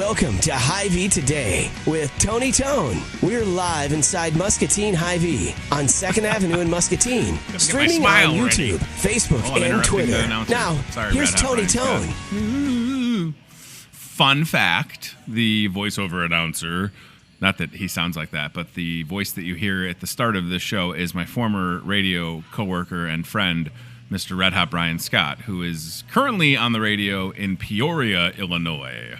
Welcome to Hy-Vee Today with Tony Tone. We're live inside Muscatine Hy-Vee on 2nd Avenue in Muscatine. Streaming on YouTube, Facebook, and Twitter. Now, here's Tony Tone. Fun fact, the voiceover announcer, not that he sounds like that, but the voice that you hear at the start of this show is my former radio coworker and friend, Mr. Red Hot Brian Scott, who is currently on the radio in Peoria, Illinois.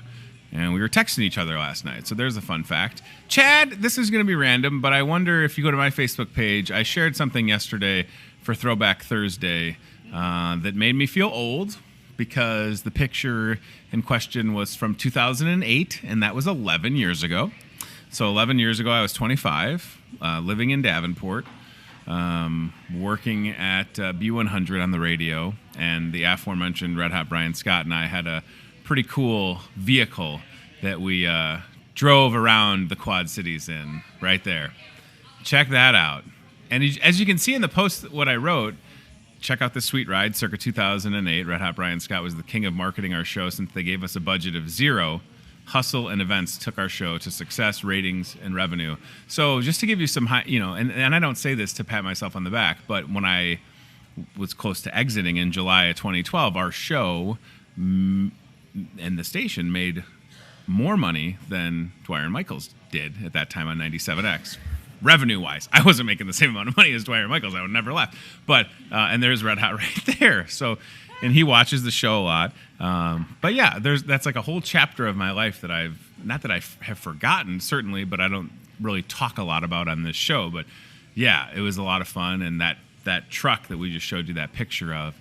And we were texting each other last night, so there's a fun fact. Chad, this is going to be random, but I wonder if you go to my Facebook page, I shared something yesterday for Throwback Thursday that made me feel old because the picture in question was from 2008, and that was 11 years ago. So 11 years ago, I was 25, living in Davenport, working at B100 on the radio, and the aforementioned Red Hot Brian Scott and I had a pretty cool vehicle that we drove around the Quad Cities in right there. Check that out. And as you can see in the post what I wrote, check out the sweet ride circa 2008. Red Hot Brian Scott was the king of marketing our show since they gave us a budget of $0. Hustle and events took our show to success, ratings, and revenue. So just to give you some high, and I don't say this to pat myself on the back, but when I was close to exiting in July of 2012, our show and the station made more money than Dwyer and Michaels did at that time on 97X. Revenue-wise, I wasn't making the same amount of money as Dwyer and Michaels. I would never left. But and there's Red Hot right there. So, and he watches the show a lot. But yeah, that's like a whole chapter of my life that I have forgotten certainly, but I don't really talk a lot about on this show. But yeah, it was a lot of fun, and that truck that we just showed you that picture of.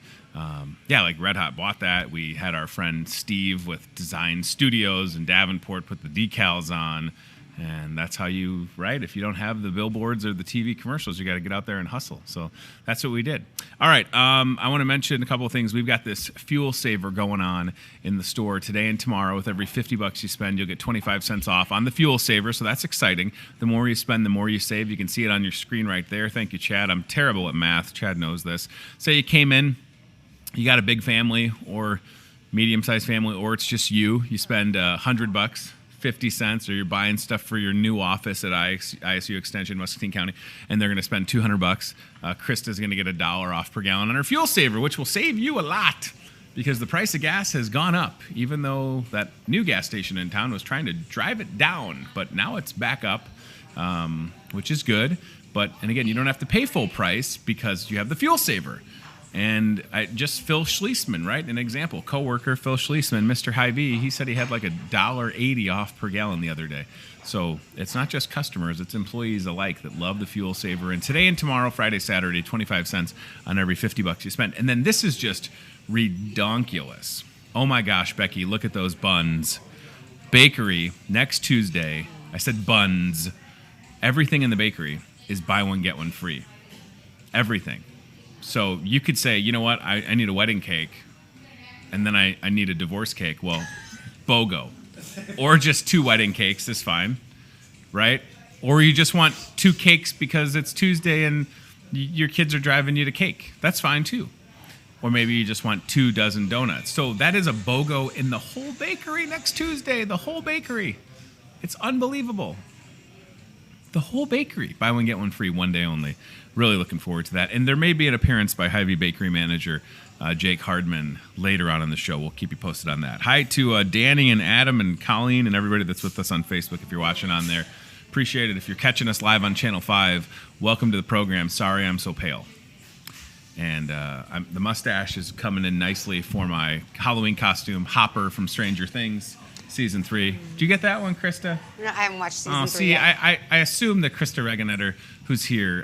Like Red Hot bought that. We had our friend Steve with Design Studios in Davenport put the decals on, and that's how you, right? If you don't have the billboards or the TV commercials, you got to get out there and hustle. So that's what we did. All right, I want to mention a couple of things. We've got this fuel saver going on in the store today and tomorrow. With every $50 you spend, you'll get 25 cents off on the fuel saver, so that's exciting. The more you spend, the more you save. You can see it on your screen right there. Thank you, Chad. I'm terrible at math. Chad knows this. Say you came in, you got a big family or medium-sized family, or it's just you. You spend $100, 50 cents, or you're buying stuff for your new office at ISU Extension, Muscatine County, and they're going to spend $200. Krista's going to get $1 off per gallon on her fuel saver, which will save you a lot because the price of gas has gone up, even though that new gas station in town was trying to drive it down. But now it's back up, which is good. And again, you don't have to pay full price because you have the fuel saver. And Phil Schliessman, right? An example, coworker Phil Schliessman, Mr. Hy-Vee, he said he had like $1.80 off per gallon the other day. So it's not just customers, it's employees alike that love the fuel saver. And today and tomorrow, Friday, Saturday, 25 cents on every $50 you spend. And then this is just redonkulous. Oh my gosh, Becky, look at those buns. Bakery, next Tuesday, I said buns. Everything in the bakery is buy one, get one free. Everything. So you could say, you know what, I need a wedding cake, and then I need a divorce cake. Well, BOGO. Or just 2 wedding cakes is fine, right? Or you just want 2 cakes because it's Tuesday and your kids are driving you to cake. That's fine too. Or maybe you just want 2 dozen donuts. So that is a BOGO in the whole bakery next Tuesday, the whole bakery. It's unbelievable. The whole bakery. Buy one, get one free, one day only. Really looking forward to that. And there may be an appearance by Hy-Vee Bakery manager Jake Hardman later on in the show. We'll keep you posted on that. Hi to Danny and Adam and Colleen and everybody that's with us on Facebook if you're watching on there. Appreciate it. If you're catching us live on Channel 5, welcome to the program. Sorry I'm so pale. And the mustache is coming in nicely for my Halloween costume, Hopper from Stranger Things. Season 3. Did you get that one, Krista? No, I haven't watched season 3 see, yet. I assume that Krista Regenetter, who's here,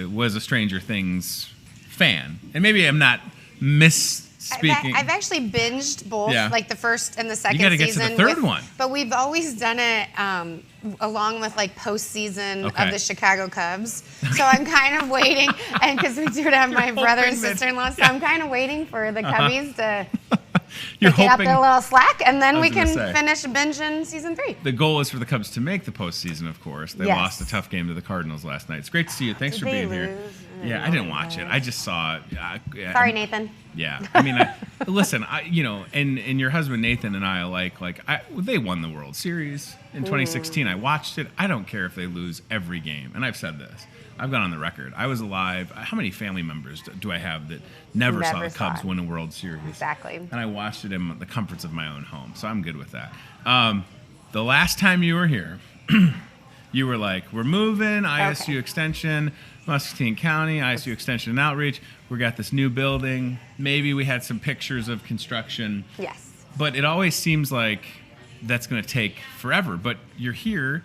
was a Stranger Things fan. And maybe I'm not misspeaking. I've actually binged both, like the first and the second season. You got to season. get to the third one. But we've always done it along with like postseason of the Chicago Cubs. So I'm kind of waiting, and because we do have my brother and sister-in-law, so I'm kind of waiting for the Cubbies to You're pick up their little slack, and then we can finish binging season 3. The goal is for the Cubs to make the postseason, of course. They lost a tough game to the Cardinals last night. It's great to see you. Thanks for being here. Yeah, I didn't watch it. I just saw it. Sorry, Nathan. Yeah, I mean, listen, and your husband Nathan and I they won the World Series in 2016. I watched it. I don't care if they lose every game, and I've said this. I've gone on the record. I was alive. How many family members do I have that never saw the Cubs win a World Series? Exactly. And I watched it in the comforts of my own home, so I'm good with that. The last time you were here, you were like, we're moving, ISU Extension, Muscatine County, ISU Extension and Outreach. We got this new building. Maybe we had some pictures of construction. Yes. But it always seems like that's going to take forever. But you're here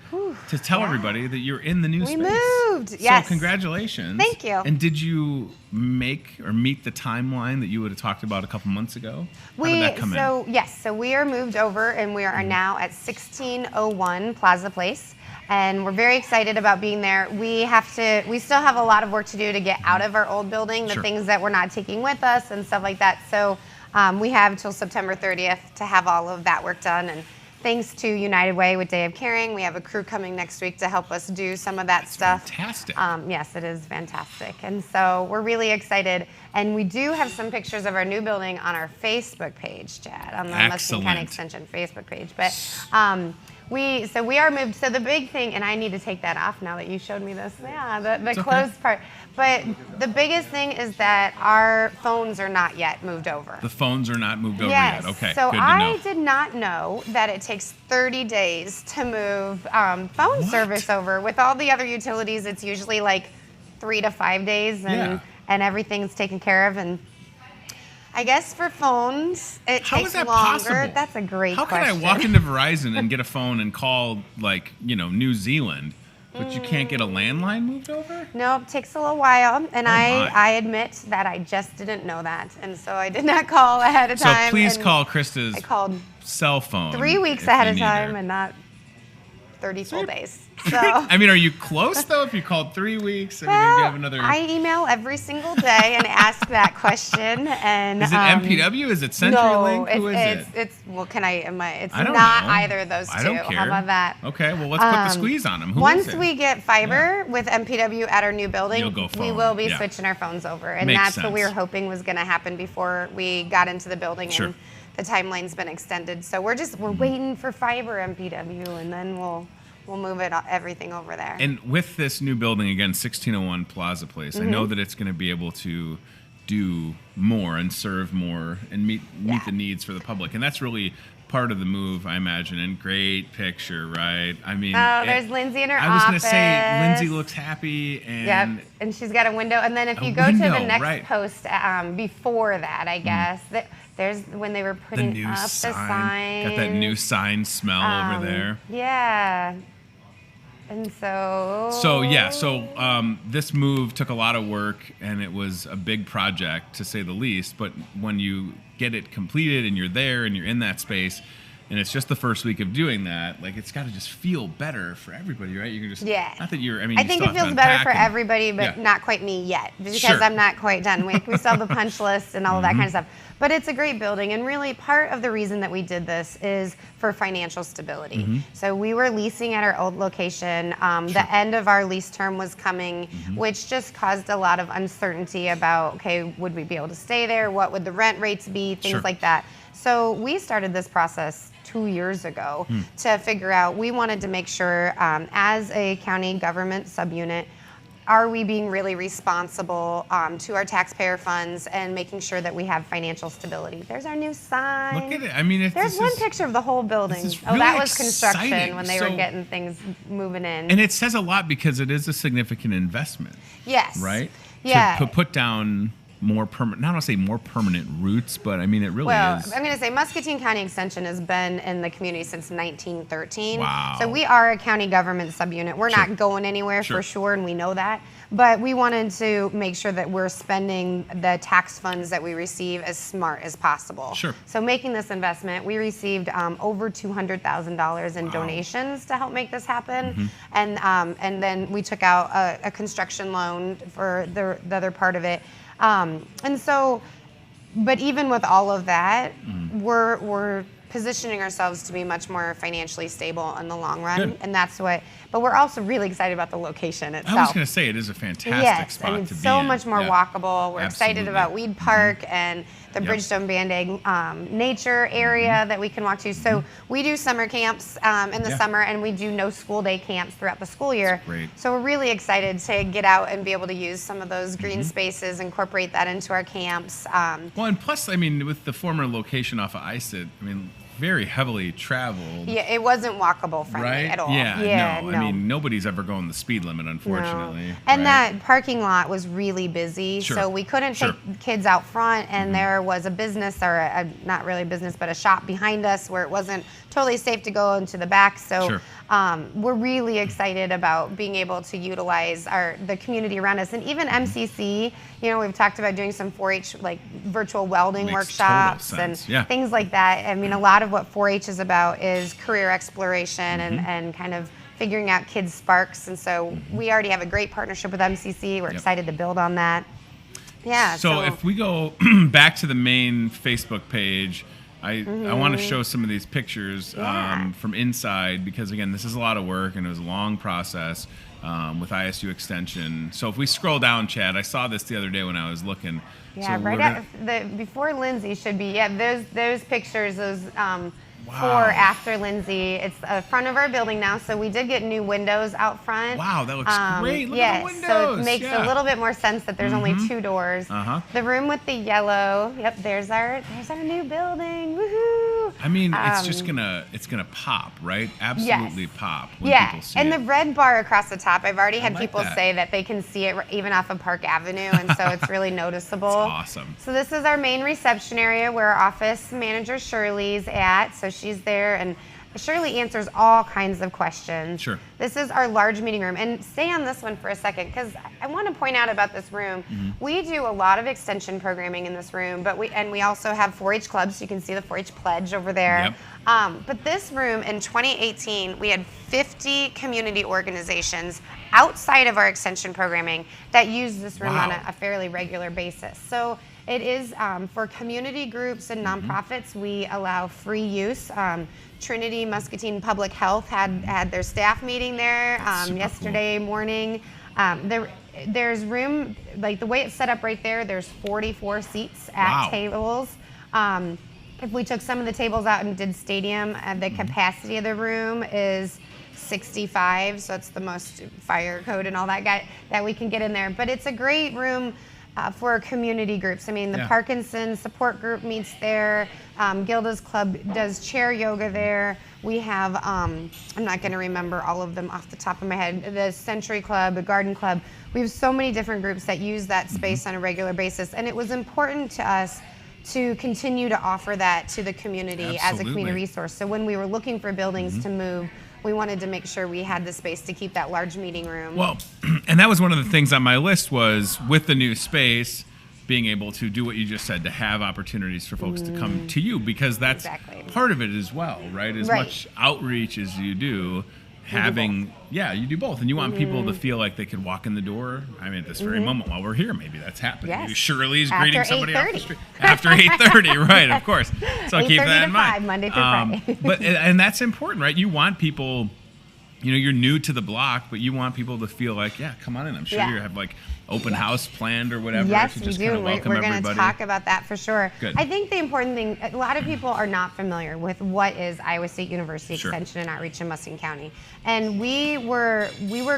to tell everybody that you're in the new space. We moved, yes. So congratulations. Thank you. And did you make or meet the timeline that you would have talked about a couple months ago? How did that come in? Yes, so we are moved over and we are now at 1601 Plaza Place. And we're very excited about being there. We still have a lot of work to do to get out of our old building, the things that we're not taking with us and stuff like that. So we have until September 30th to have all of that work done. And thanks to United Way with Day of Caring, we have a crew coming next week to help us do some of that stuff. Fantastic. Yes, it is fantastic. And so we're really excited. And we do have some pictures of our new building on our Facebook page, Chad, on the Muscatine County Extension Facebook page. But we are moved. So the big thing, and I need to take that off now that you showed me this. Yeah, the closed part. But the biggest thing is that our phones are not yet moved over. The phones are not moved over yet. Okay, so good to know. I did not know that it takes 30 days to move phone service over. With all the other utilities, it's usually like 3 to 5 days, and everything's taken care of. And I guess for phones, it takes longer. Possible? That's a great question. How can I walk into Verizon and get a phone and call New Zealand? But you can't get a landline moved over? No, it takes a little while, and I admit that I just didn't know that, and so I did not call ahead of time. So please call Krista's cell phone 3 weeks ahead of time and not 30 full days. So I mean, are you close though? If you called 3 weeks and you're gonna give another. I email every single day and ask that question. And is it MPW? Is it CenturyLink? Who is it? It's It's I don't not know. either of those two. I don't care. How about that? Okay, well let's put the squeeze on them. Once we get fiber with MPW at our new building, we will be switching our phones over, and that's what we were hoping was going to happen before we got into the building. Sure. And the timeline's been extended, so we're waiting for fiber MPW, and then we'll move everything over there. And with this new building, again, 1601 Plaza Place, I know that it's going to be able to do more and serve more and meet the needs for the public. And that's really part of the move, I imagine. And great picture, right? I mean, there's Lindsay in her office. I was going to say, Lindsay looks happy. And and she's got a window. And then if you go to the next post before that, I guess, there's when they were putting up the sign. Got that new sign smell over there. Yeah. And so this move took a lot of work, and it was a big project, to say the least. But when you get it completed and you're there and you're in that space, and it's just the first week of doing that, like, it's got to just feel better for everybody, right? You can just not that you're. I mean, I think it feels better for everybody, but not quite me yet, because I'm not quite done. We still have the punch list and all of that kind of stuff. But it's a great building, and really part of the reason that we did this is for financial stability. So we were leasing at our old location. The end of our lease term was coming, which just caused a lot of uncertainty about, okay, would we be able to stay there? What would the rent rates be? Things like that. So we started this process 2 years ago to figure out, we wanted to make sure, as a county government subunit, are we being really responsible to our taxpayer funds and making sure that we have financial stability? There's our new sign. Look at it. I mean, there's one picture of the whole building. Really that was construction exciting. when they were getting things moving in. And it says a lot because it is a significant investment. Yes. Right? Yeah. To put down more permanent, not want to say more permanent roots, but I mean, it really is. I'm going to say Muscatine County Extension has been in the community since 1913. Wow. So we are a county government subunit. We're not going anywhere for sure, and we know that. But we wanted to make sure that we're spending the tax funds that we receive as smart as possible. Sure. So making this investment, we received over $200,000 in donations to help make this happen. And then we took out a construction loan for the other part of it. And so, but even with all of that, we're positioning ourselves to be much more financially stable in the long run. Good. And that's what, but we're also really excited about the location itself. I was going to say, it is a fantastic spot to be in. It's so much more walkable. We're excited about Weed Park and the Bridgestone Band Egg nature area that we can walk to. So we do summer camps in the summer, and we do no school day camps throughout the school year. Great. So we're really excited to get out and be able to use some of those green spaces, incorporate that into our camps. Well, and plus, I mean, with the former location off of ISIT, I mean, very heavily traveled. Yeah, it wasn't walkable friendly at all. Yeah, no. I mean, nobody's ever going the speed limit, unfortunately. No. And that parking lot was really busy, so we couldn't take kids out front, and there was a business, or not really a business, but a shop behind us where it wasn't totally safe to go into the back. So we're really excited about being able to utilize the community around us, and even MCC. You know, we've talked about doing some 4-H like virtual welding workshops and things like that. I mean, a lot of what 4-H is about is career exploration and kind of figuring out kids' sparks. And so we already have a great partnership with MCC. We're excited to build on that. Yeah. So if we go back to the main Facebook page, I want to show some of these pictures from inside, because again, this is a lot of work and it was a long process with ISU Extension. So if we scroll down, Chad, I saw this the other day when I was looking. Yeah, so before Lindsay should be. Yeah, those pictures, those before after Lindsay. It's the front of our building now, so we did get new windows out front. Wow, that looks great. Look at the windows. So it makes a little bit more sense that there's only 2 doors. The room with the yellow. Yep, there's our new building. Woohoo! I mean, it's gonna pop, right? Absolutely pop when people see and it. the red bar across the top. I've already had people say that they can see it even off of Park Avenue, and so it's really noticeable. That's awesome. So this is our main reception area where our office manager Shirley's at. So she's there, and Shirley answers all kinds of questions. Sure. This is our large meeting room. And stay on this one for a second, because I want to point out about this room. We do a lot of extension programming in this room, but we also have 4-H clubs. You can see the 4-H pledge over there. But this room in 2018, we had 50 community organizations outside of our extension programming that use this room on a fairly regular basis. So it is for community groups and nonprofits. We allow free use. Trinity Muscatine Public Health had their staff meeting there yesterday morning. There's room, like the way it's set up right there, there's 44 seats at tables. If we took some of the tables out and did stadium, the capacity of the room is 65, so it's the most fire code and all that we can get in there. But it's a great room for community groups. I mean, the Parkinson's support group meets there. Gilda's Club does chair yoga there. We have, I'm not going to remember all of them off the top of my head, the Century Club, the Garden Club. We have so many different groups that use that space on a regular basis. And it was important to us to continue to offer that to the community as a community resource. So when we were looking for buildings to move, we wanted to make sure we had the space to keep that large meeting room. Well, and that was one of the things on my list, was with the new space, being able to do what you just said, to have opportunities for folks to come to you, because that's part of it as well, right? As much outreach as you do, you do both. And you want people to feel like they could walk in the door. I mean, at this very moment while we're here, maybe that's happening. Maybe Shirley's greeting somebody off the street. After 8:30, right, of course. So keep that in mind. 5, Monday through Friday. And that's important, right? You want people, you're new to the block, but you want people to feel like, come on in. I'm sure you have like open house planned or whatever. Yes, to we just do. Kind of welcome we're going to talk about that for sure. Good. I think the important thing, a lot of people are not familiar with what is Iowa State University Extension and Outreach in Muscatine County. And we were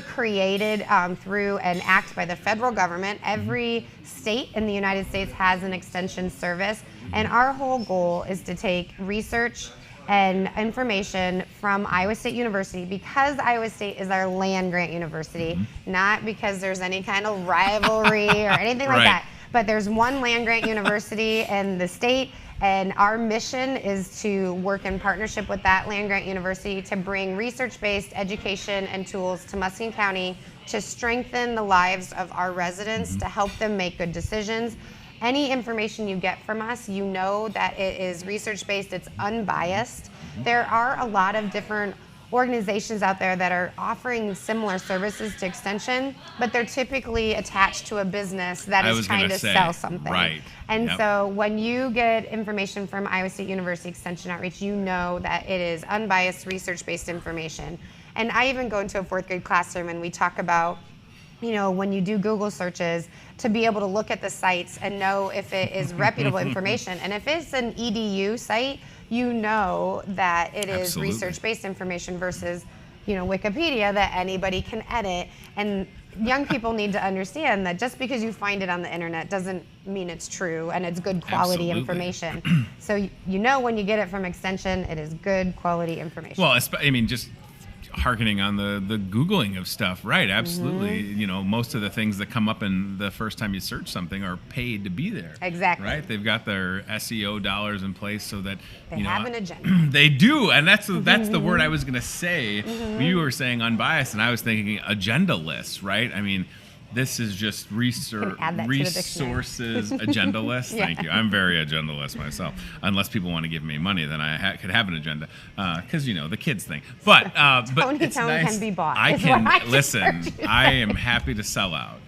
created through an act by the federal government. Every state in the United States has an extension service. And our whole goal is to take research and information from Iowa State University, because Iowa State is our land-grant university, not because there's any kind of rivalry or anything like that, but there's one land-grant university in the state, and our mission is to work in partnership with that land-grant university to bring research-based education and tools to Muscatine County to strengthen the lives of our residents, to help them make good decisions. Any information you get from us, you know that it is research-based, it's unbiased. There are a lot of different organizations out there that are offering similar services to Extension, but they're typically attached to a business that is trying to sell something. Right. And so when you get information from Iowa State University Extension Outreach, you know that it is unbiased, research-based information. And I even go into a 4th grade classroom and we talk about, when you do Google searches, to be able to look at the sites and know if it is reputable information. And if it's an EDU site, you know that it is research-based information versus, Wikipedia that anybody can edit. And young people need to understand that just because you find it on the internet doesn't mean it's true and it's good quality information. So when you get it from Extension, it is good quality information. Well, just hearkening on the Googling of stuff, right? Absolutely. Most of the things that come up in the first time you search something are paid to be there. Exactly. Right? They've got their SEO dollars in place so that they have an agenda. They do, and that's the word I was going to say. You were saying unbiased, and I was thinking agenda-less, right? This is just resources agenda-less. Yeah. Thank you. I'm very agenda-less myself. Unless people want to give me money, then I could have an agenda. Because, the kids thing. But Tony it's Tone nice. can be bought. Listen, I am happy to sell out.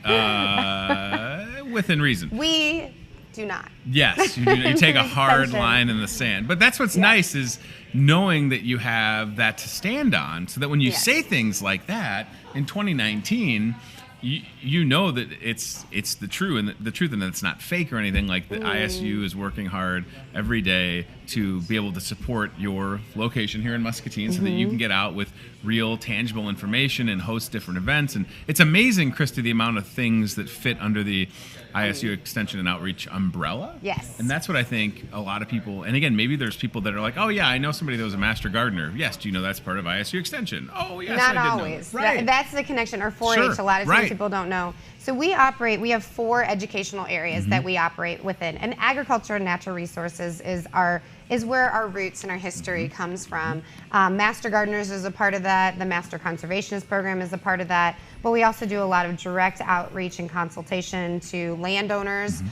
Within reason. We do not. Yes. You take a hard line in the sand. But that's what's nice is knowing that you have that to stand on so that when you say things like that in 2019... You know that it's the truth and that it's not fake or anything. Like the ISU is working hard every day to be able to support your location here in Muscatine so that you can get out with real tangible information and host different events. And it's amazing, Christy, the amount of things that fit under the ISU Extension and Outreach umbrella. Yes. And that's what I think a lot of people, and again, maybe there's people that are like, oh yeah, I know somebody that was a master gardener. Yes, do you know that's part of ISU Extension? Oh yes, Not I did always. Know. Right. That's the connection, or 4-H. A lot of times people don't know. So we have 4 educational areas that we operate within. And agriculture and natural resources is where our roots and our history comes from. Master Gardeners is a part of that. The Master Conservationist Program is a part of that. But we also do a lot of direct outreach and consultation to landowners,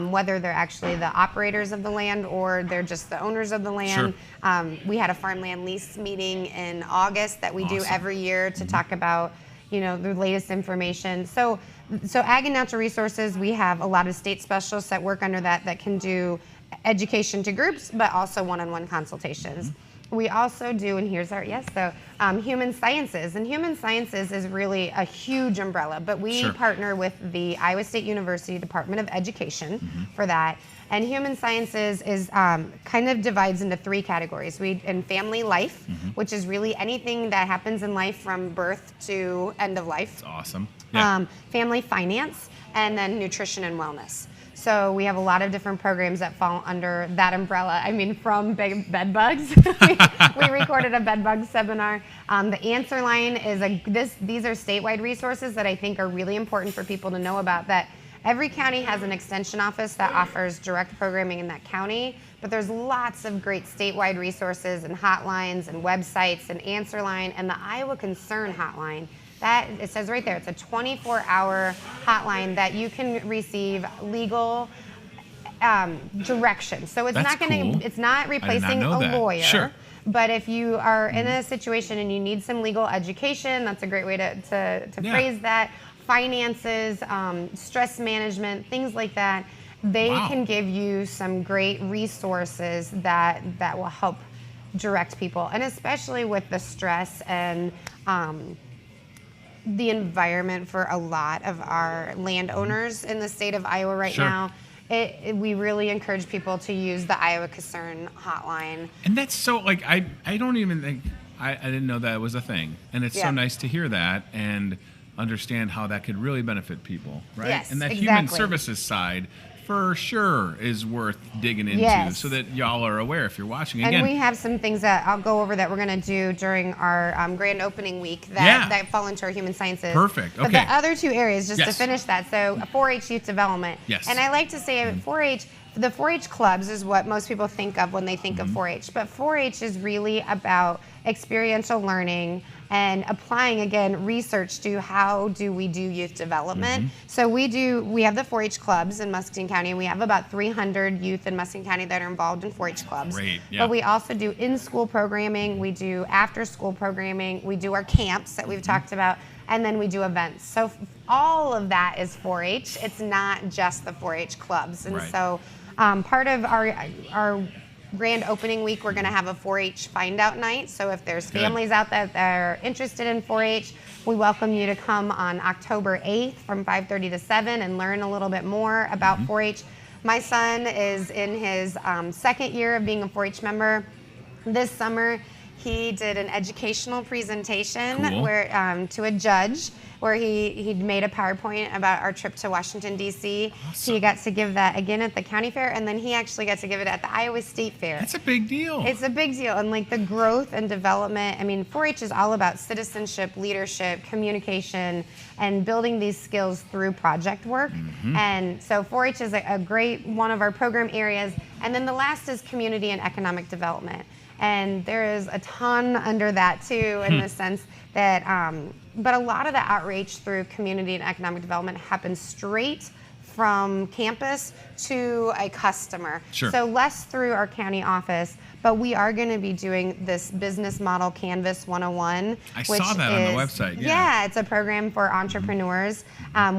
whether they're actually the operators of the land or they're just the owners of the land. Sure. We had a farmland lease meeting in August that we do every year to talk about the latest information. So Ag and Natural Resources, we have a lot of state specialists that work under that can do education to groups, but also one-on-one consultations. We also do, and here's our, human sciences. And human sciences is really a huge umbrella, but we partner with the Iowa State University Department of Education for that. And human sciences is kind of divides into 3 categories. In family life, which is really anything that happens in life from birth to end of life. That's awesome. Yeah. Family finance, and then nutrition and wellness. So we have a lot of different programs that fall under that umbrella. From bed bugs. we recorded a bed bug seminar. The answer line is these are statewide resources that I think are really important for people to know about. That every county has an extension office that offers direct programming in that county, but there's lots of great statewide resources and hotlines and websites and answer line and the Iowa Concern hotline. That, it says right there, it's a 24-hour hotline that you can receive legal direction. So it's it's not replacing a lawyer. Sure. But if you are in a situation and you need some legal education, that's a great way to phrase that. Finances, stress management, things like that. They can give you some great resources that will help direct people, and especially with the stress and the environment for a lot of our landowners in the state of Iowa right now. We really encourage people to use the Iowa Concern hotline. And that's so, I don't even think, I didn't know that was a thing. And it's so nice to hear that and understand how that could really benefit people, right? Yes, and that human services side for sure is worth digging into so that y'all are aware if you're watching. Again, and we have some things that I'll go over that we're going to do during our grand opening week that fall into our human sciences. Perfect. Okay. But the other 2 areas, just to finish that, so 4-H youth development. Yes. And I like to say 4-H, the 4-H clubs is what most people think of when they think of 4-H. But 4-H is really about experiential learning and applying, again, research to how do we do youth development. So we have the 4-H clubs in Muscatine County, and we have about 300 youth in Muscatine County that are involved in 4-H clubs. Great, yeah. But we also do in-school programming, we do after-school programming, we do our camps that we've talked about, and then we do events. So all of that is 4-H. It's not just the 4-H clubs. And so part of our grand opening week, we're going to have a 4-H find out night. So if there's families out there that are interested in 4-H, we welcome you to come on October 8th from 5:30 to 7 and learn a little bit more about 4-H. My son is in his second year of being a 4-H member. This summer, he did an educational presentation where to a judge, where he made a PowerPoint about our trip to Washington, D.C. Awesome. He got to give that again at the county fair, and then he actually got to give it at the Iowa State Fair. That's a big deal. It's a big deal. And like the growth and development, I mean, 4-H is all about citizenship, leadership, communication, and building these skills through project work. And so 4-H is a great one of our program areas. And then the last is community and economic development. And there is a ton under that too, in the sense that, but a lot of the outreach through community and economic development happens straight from campus to a customer. Sure. So less through our county office, but we are going to be doing this business model Canvas 101. I saw that on the website. Yeah, it's a program for entrepreneurs.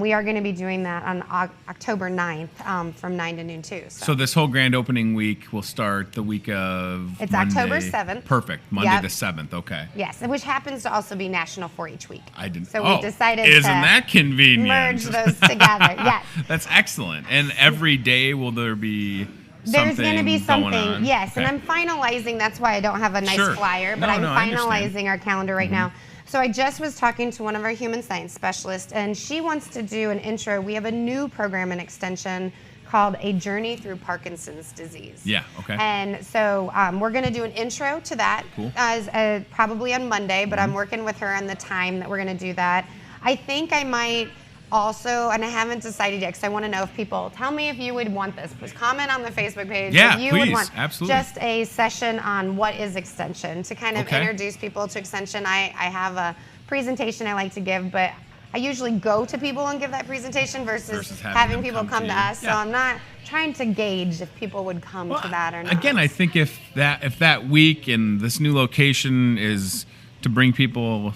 We are going to be doing that on October 9th from 9 to noon too. So this whole grand opening week will start the week of It's Monday. October 7th. Perfect. Monday the 7th. Okay. Yes, which happens to also be National 4-H Week. I didn't. So we decided isn't to that convenient? merge those together. Yes. That's excellent. And every day will there be There's going to be something, going on? yes. Okay. And I'm finalizing, that's why I don't have a nice flyer, but I'm I finalizing our calendar right now. So I just was talking to one of our human science specialists, and she wants to do an intro. We have a new program and extension called A Journey Through Parkinson's Disease. Yeah, okay. And so we're going to do an intro to that as probably on Monday, but I'm working with her on the time that we're going to do that. I think I might also, and I haven't decided yet, because I want to know if people, tell me if you would want this. Please comment on the Facebook page. Yeah, if you please, would want absolutely. just a session on what is extension, to kind of introduce people to extension. I have a presentation I like to give, but I usually go to people and give that presentation versus having people come to us. So I'm not trying to gauge if people would come to that or not. Again, I think if that week and this new location is to bring people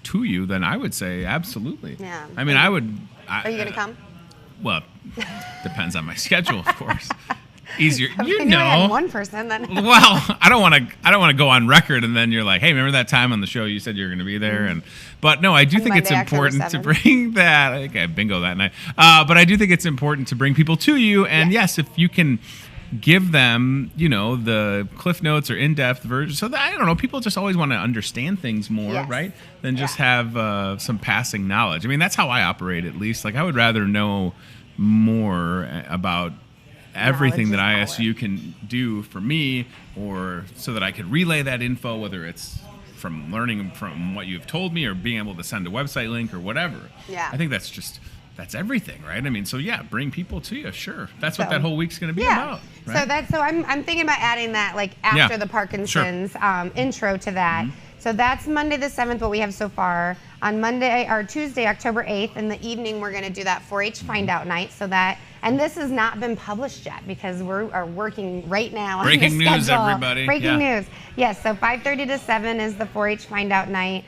to you, then I would say absolutely. Yeah. I mean, I would. Are you going to come? Well, depends on my schedule, of course. Easier, you know. I had one person then. Well, I don't want to go on record and then you're like, hey, remember that time on the show you said you were going to be there? But no, I do think it's important to bring that. I think I had bingo that night. But I do think it's important to bring people to you. And yes, if you can give them, the Cliff Notes or in-depth version. So that, I don't know, people just always want to understand things more, right? Than just have some passing knowledge. I mean, that's how I operate, at least. Like, I would rather know more about everything that ISU can do for me, or so that I could relay that info, whether it's from learning from what you've told me or being able to send a website link or whatever. Yeah. I think that's everything, right? I mean, so yeah, bring people to you, sure. That's what that whole week's going to be about. Right? So I'm thinking about adding that like after the Parkinson's intro to that. So that's Monday the 7th, what we have so far. On Monday or Tuesday, October 8th, in the evening, we're going to do that 4-H find out night. So that, and this has not been published yet because we are working right now on the schedule. Breaking news, everybody. Breaking news. Yes, so 5:30 to 7 is the 4-H find out night.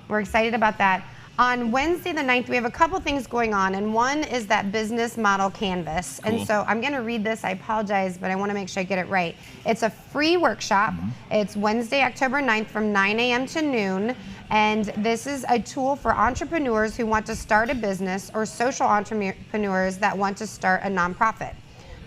We're excited about that. On Wednesday the 9th, we have a couple things going on, and one is that business model canvas. Cool. And so I'm going to read this. I apologize, but I want to make sure I get it right. It's a free workshop. It's Wednesday, October 9th from 9 a.m. to noon, and this is a tool for entrepreneurs who want to start a business or social entrepreneurs that want to start a nonprofit.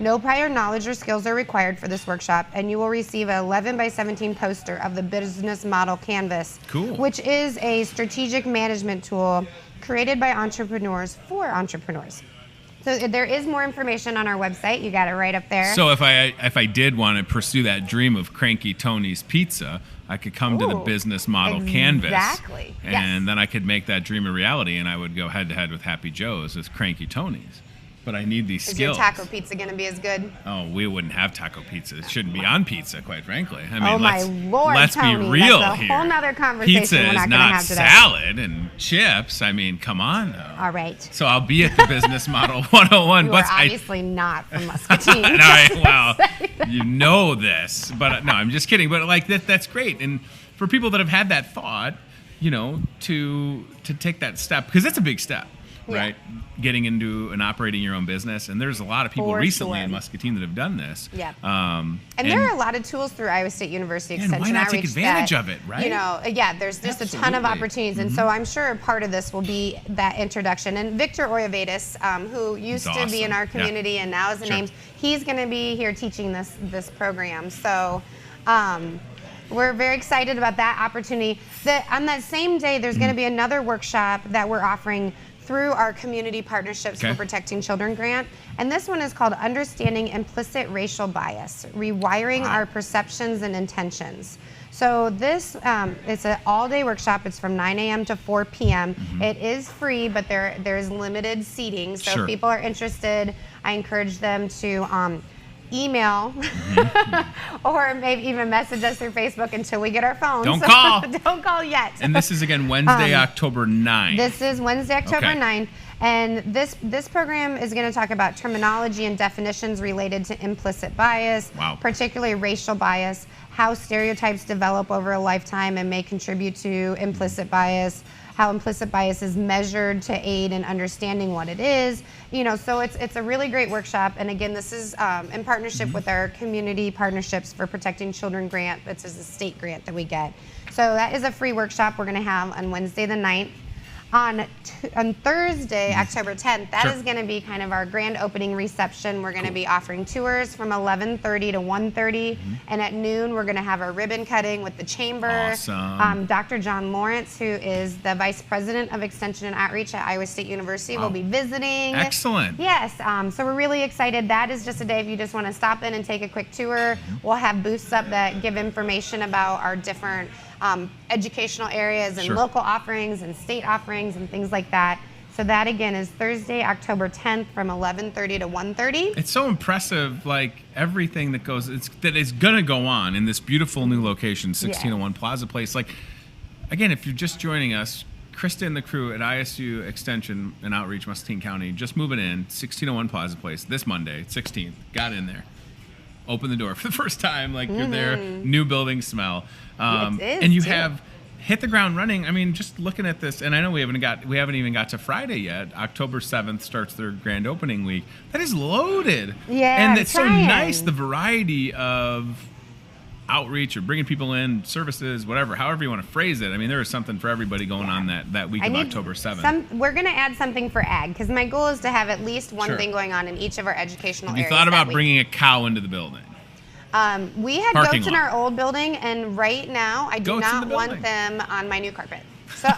No prior knowledge or skills are required for this workshop, and you will receive an 11 by 17 poster of the business model canvas, which is a strategic management tool created by entrepreneurs for entrepreneurs. So there is more information on our website. You got it right up there. So if I did want to pursue that dream of Cranky Tony's Pizza, I could come to the business model canvas. Exactly. And then I could make that dream a reality, and I would go head to head with Happy Joe's as Cranky Tony's. But I need these skills. Is your taco pizza going to be as good? Oh, we wouldn't have taco pizza. It shouldn't be on pizza, quite frankly. I mean, oh my Lord, let's Tony, be real that's a here. whole nother conversation pizza we're not is going to not have today. salad and chips. I mean, come on, though. All right. So I'll be at the Business Model 101. You but are obviously not from Muscatine. All right, well, you know this. But no, I'm just kidding. But like that's great. And for people that have had that thought, to take that step, because it's a big step. right? Getting into and operating your own business. And there's a lot of people recently in Muscatine that have done this. Yeah. And there are a lot of tools through Iowa State University Extension Outreach. Why not take advantage that, of it, right? There's just a ton of opportunities. And so I'm sure part of this will be that introduction. And Victor Oyevadis, who used to be in our community and now is a name, he's going to be here teaching this program. So we're very excited about that opportunity. On that same day, there's going to be another workshop that we're offering through our Community Partnerships for Protecting Children grant. And this one is called Understanding Implicit Racial Bias, Rewiring Our Perceptions and Intentions. So this, it's an all-day workshop. It's from 9 a.m. to 4 p.m. It is free, but there's limited seating. So if people are interested, I encourage them to email or maybe even message us through Facebook until we get our phones. Don't call. Don't call yet. And this is again Wednesday, October 9th. This is Wednesday, October 9th. And this program is going to talk about terminology and definitions related to implicit bias, particularly racial bias, how stereotypes develop over a lifetime and may contribute to implicit bias, how implicit bias is measured to aid in understanding what it is. So it's a really great workshop. And again, this is in partnership with our Community Partnerships for Protecting Children grant. This is a state grant that we get. So that is a free workshop we're going to have on Wednesday the 9th. On Thursday, October 10th, that is going to be kind of our grand opening reception. We're going to be offering tours from 11:30 to 1:30, and at noon we're going to have a ribbon cutting with the chamber. Awesome. Dr. John Lawrence, who is the Vice President of Extension and Outreach at Iowa State University, will be visiting. Excellent. Yes, so we're really excited. That is just a day if you just want to stop in and take a quick tour. We'll have booths up that give information about our different educational areas and local offerings and state offerings and things like that. So that again is Thursday, October 10th from 11:30 to 1:30. It's so impressive, like everything that is going to go on in this beautiful new location, 1601 Plaza Place. Like, again, if you're just joining us, Krista and the crew at ISU Extension and Outreach, Muscatine County, just moving in, 1601 Plaza Place this Monday, 16th. Got in there. Open the door for the first time, like you're there, new building smell. And you have hit the ground running. I mean, just looking at this, and I know we haven't even got to Friday yet. October 7th starts their grand opening week. That is loaded. Yeah, and it's so nice, the variety of outreach or bringing people in, services, whatever, however you want to phrase it. I mean, there is something for everybody going on that week of October 7th. We're going to add something for ag, because my goal is to have at least one thing going on in each of our educational areas. Have you thought about bringing a cow into the building? We had goats in our old building, and right now I do not want them on my new carpet. So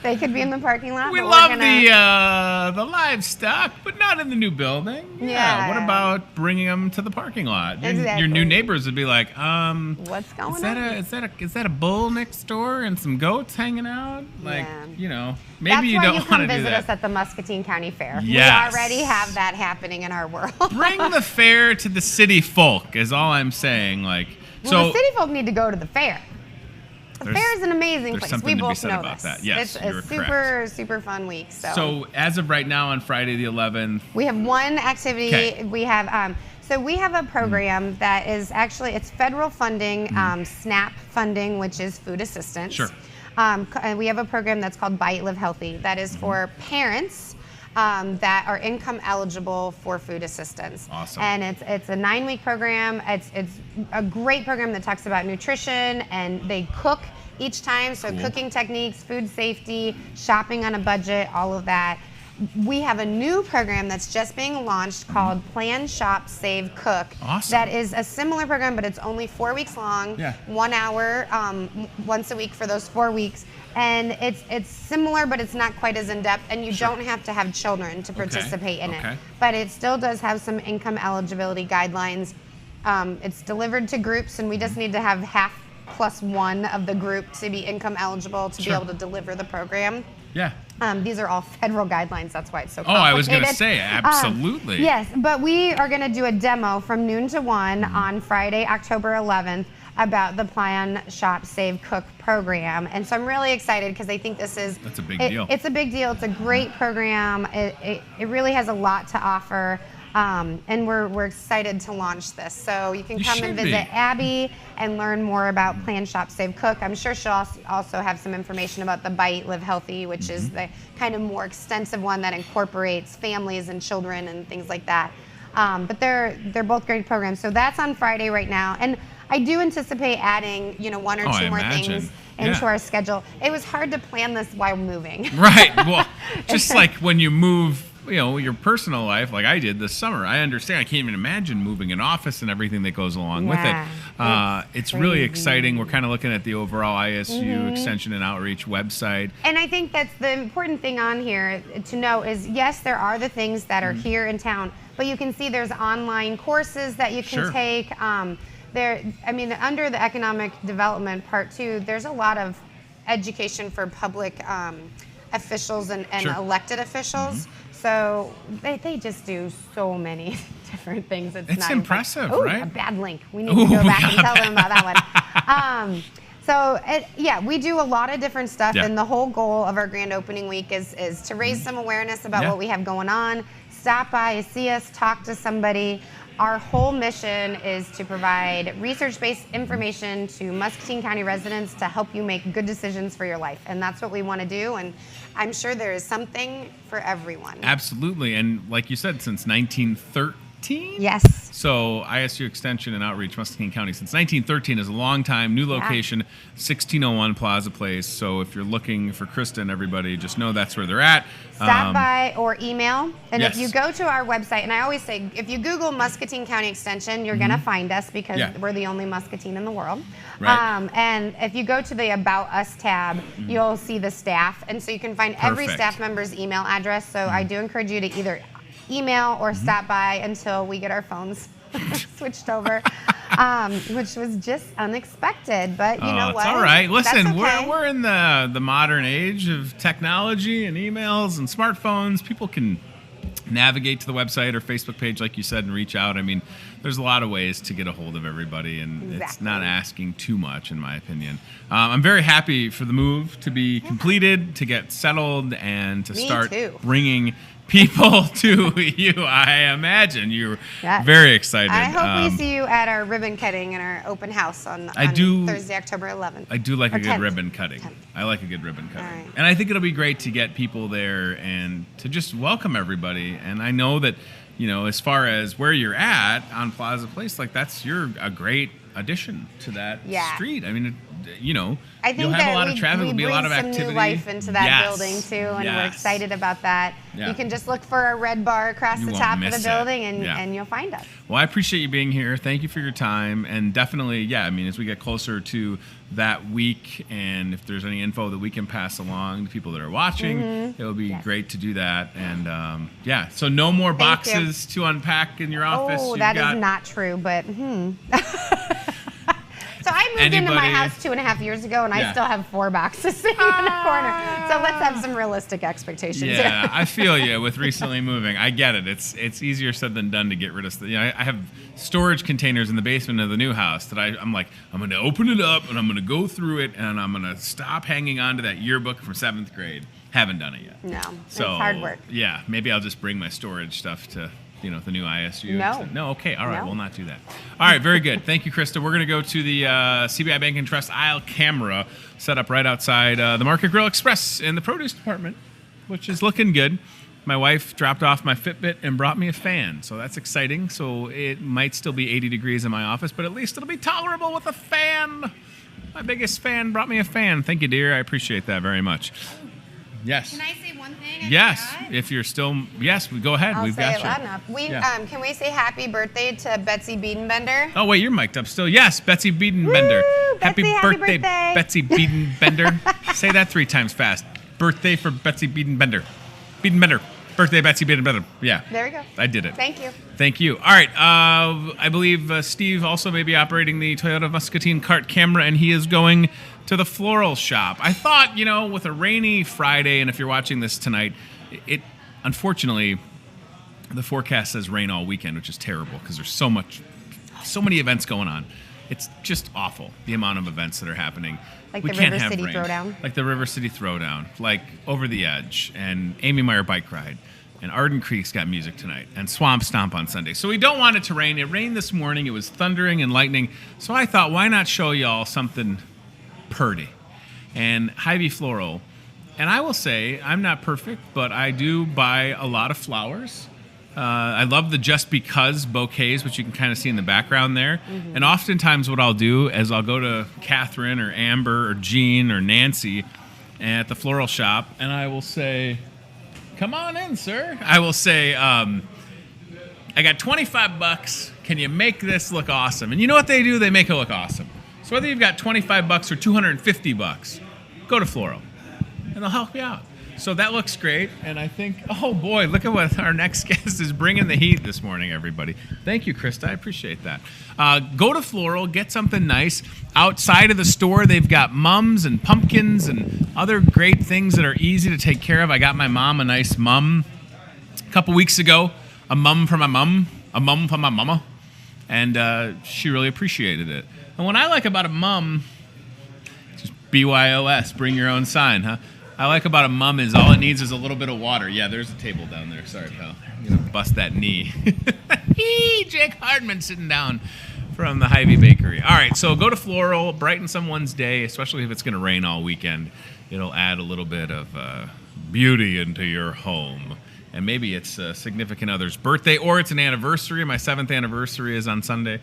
they could be in the parking lot. We love the livestock, but not in the new building. Yeah. What about bringing them to the parking lot? Your new neighbors would be like, what's going on? Is that a bull next door and some goats hanging out? Like, maybe That's you don't want to do that. That's why you come visit us at the Muscatine County Fair. Yes. We already have that happening in our world. Bring the fair to the city folk is all I'm saying. Like, the city folk need to go to the fair. The fair is an amazing place. We both know this. That. Yes, it's a super fun week. So as of right now on Friday the 11th, we have one activity. Okay. We have we have a program that is actually it's federal funding, SNAP funding, which is food assistance. Sure. And we have a program that's called Bite Live Healthy. That is for parents that are income eligible for food assistance. Awesome. And it's a 9-week program. It's a great program that talks about nutrition, and they cook each time. So cooking techniques, food safety, shopping on a budget, all of that. We have a new program that's just being launched called Plan, Shop, Save, Cook. Awesome. That is a similar program, but it's only 4 weeks long, 1 hour once a week for those 4 weeks. And it's similar, but it's not quite as in-depth, and you don't have to have children to participate in it. But it still does have some income eligibility guidelines. It's delivered to groups, and we just need to have half plus one of the group to be income eligible to be able to deliver the program. Yeah. These are all federal guidelines. That's why it's so complicated. I was going to say, absolutely. Yes, but we are going to do a demo from noon to 1 on Friday, October 11th, about the Plan, Shop, Save, Cook program. And so I'm really excited because I think that's a big deal. It's a big deal. It's a great program. It really has a lot to offer. And we're excited to launch this. So you can come and visit Abby and learn more about Plan, Shop, Save, Cook. I'm sure she'll also have some information about the Bite, Live Healthy, which is the kind of more extensive one that incorporates families and children and things like that. But they're both great programs. So that's on Friday right now. And I do anticipate adding, one or two more things into our schedule. It was hard to plan this while moving. Right. Well, just like when you move, your personal life, like I did this summer. I understand. I can't even imagine moving an office and everything that goes along with it. It's really exciting. We're kind of looking at the overall ISU Extension and Outreach website. And I think that's the important thing on here to know is, yes, there are the things that are here in town, but you can see there's online courses that you can take. Under the economic development part too, there's a lot of education for public officials and elected officials. So they just do so many different things. It's not impressive, right? A bad link. We need to go back and tell them about that one. We do a lot of different stuff, and the whole goal of our grand opening week is to raise some awareness about what we have going on. Stop by, see us, talk to somebody. Our whole mission is to provide research-based information to Muscatine County residents to help you make good decisions for your life. And that's what we want to do. And I'm sure there is something for everyone. Absolutely. And like you said, since 1913? Yes. So ISU Extension and Outreach, Muscatine County, since 1913 is a long time. New location, 1601 Plaza Place. So if you're looking for Krista and everybody, just know that's where they're at. Stop by or email. And if you go to our website, and I always say, if you Google Muscatine County Extension, you're going to find us because we're the only Muscatine in the world. Right. And if you go to the About Us tab, you'll see the staff. And so you can find every staff member's email address. So I do encourage you to either email or stop by until we get our phones switched over, which was just unexpected. But you know what? It's all right. Listen, okay. we're in the modern age of technology and emails and smartphones. People can navigate to the website or Facebook page, like you said, and reach out. I mean, there's a lot of ways to get a hold of everybody, and it's not asking too much, in my opinion. I'm very happy for the move to be completed, to get settled, and to start bringing people to you. I imagine you're very excited. I hope we see you at our ribbon cutting and our open house on Thursday, October 11th. I do like a good 10th. Ribbon cutting. 10th. I like a good ribbon cutting. Right. And I think it'll be great to get people there and to just welcome everybody. And I know that, as far as where you're at on Plaza Place, like you're a great addition to that street. I mean, I think you'll have a lot of traffic. There'll be a lot of activity. Some new life into that building too, and we're excited about that. You can just look for a red bar across the top of the building, and you'll find us. Well, I appreciate you being here. Thank you for your time, and definitely, as we get closer to that week, and if there's any info that we can pass along to people that are watching, it would be great to do that. And so no more boxes to unpack in your office. Oh, that is not true, but So I moved into my house 2.5 years ago, and I still have 4 boxes sitting in the corner. So let's have some realistic expectations. Yeah, I feel you with recently moving. I get it. It's easier said than done to get rid of stuff. I have storage containers in the basement of the new house that I'm like, I'm going to open it up, and I'm going to go through it, and I'm going to stop hanging on to that yearbook from 7th grade. Haven't done it yet. No, it's hard work. Yeah, maybe I'll just bring my storage stuff to the new ISU. No. Okay. All right. We'll not do that. All right. Very good. Thank you, Krista. We're going to go to the CBI Bank and Trust aisle camera set up right outside the Market Grill Express in the produce department, which is looking good. My wife dropped off my Fitbit and brought me a fan, so that's exciting. So it might still be 80 degrees in my office, but at least it'll be tolerable with a fan. My biggest fan brought me a fan. Thank you, dear. I appreciate that very much. Yes. Can I say one thing? If you're still, go ahead. We've got you. Loud enough. Can we say happy birthday to Betsy Biedenbender? Oh wait, you're mic'd up still. Yes, Betsy Biedenbender. Happy birthday, Betsy Biedenbender. Say that 3 times fast. Birthday for Betsy Biedenbender. Biedenbender. Birthday, Betsy Biedenbender. Yeah. There we go. I did it. Thank you. Thank you. All right. I believe Steve also may be operating the Toyota Muscatine cart camera, and he is going to the floral shop. I thought, with a rainy Friday, and if you're watching this tonight, it unfortunately, the forecast says rain all weekend, which is terrible because there's so many events going on. It's just awful, the amount of events that are happening. Like we the can't River have City rain. Throwdown? Like the River City Throwdown, like Over the Edge, and Amy Meyer Bike Ride. And Arden Creek's got music tonight. And Swamp Stomp on Sunday. So we don't want it to rain. It rained this morning. It was thundering and lightning. So I thought, why not show y'all something purty? And Hy-Vee Floral. And I will say, I'm not perfect, but I do buy a lot of flowers. I love the Just Because bouquets, which you can kind of see in the background there. Mm-hmm. And oftentimes what I'll do is I'll go to Catherine or Amber or Jean or Nancy at the floral shop, and I will say, come on in, sir. I will say, I got $25. Can you make this look awesome? And you know what they do? They make it look awesome. So whether you've got $25 or $250, go to Floral, and they'll help you out. So that looks great, and I think, oh boy, look at what our next guest is bringing the heat this morning, everybody. Thank you, Krista. I appreciate that. Go to Floral, get something nice. Outside of the store, they've got mums and pumpkins and other great things that are easy to take care of. I got my mom a nice mum a couple weeks ago, a mum for my mum, a mum for my mama, and she really appreciated it. And what I like about a mum, just BYOS, bring your own sign, huh? I like about a mum is all it needs is a little bit of water. Yeah, there's a table down there. Sorry, pal. I'm going to bust that knee. Jake Hardman sitting down from the Hy-Vee Bakery. All right, so go to Floral, brighten someone's day, especially if it's going to rain all weekend. It'll add a little bit of beauty into your home. And maybe it's a significant other's birthday, or it's an anniversary. My 7th anniversary is on Sunday.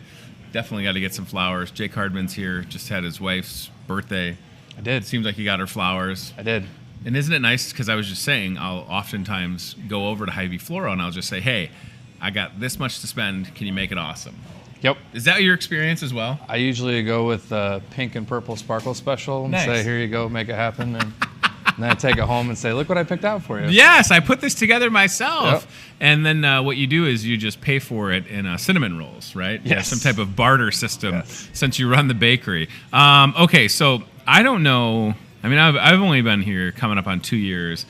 Definitely got to get some flowers. Jake Hardman's here. Just had his wife's birthday. I did. Seems like you got her flowers. I did. And isn't it nice? Because I was just saying, I'll oftentimes go over to Hy-Vee Floral and I'll just say, hey, I got this much to spend. Can you make it awesome? Yep. Is that your experience as well? I usually go with the pink and purple sparkle special and say, here you go, make it happen. And then I take it home and say, look what I picked out for you. Yes, I put this together myself. Yep. And then what you do is you just pay for it in cinnamon rolls, right? Yes. Yeah, some type of barter system since you run the bakery. Okay, so I don't know. I mean, I've only been here coming up on 2 years.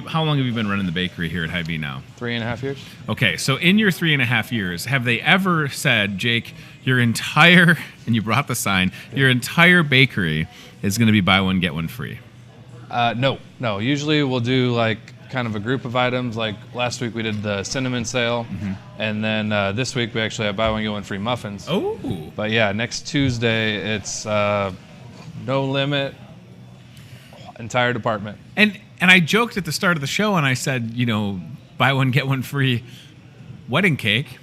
How long have you been running the bakery here at Hy-Vee now? 3.5 years. Okay, so in your 3.5 years, have they ever said, Jake, your entire, and you brought the sign, your entire bakery is going to be buy one, get one free? No. Usually we'll do like kind of a group of items. Like last week we did the cinnamon sale, and then this week we actually have buy one, get one free muffins. Oh. But yeah, next Tuesday it's no limit. Entire department. And I joked at the start of the show and I said, buy one, get one free wedding cake.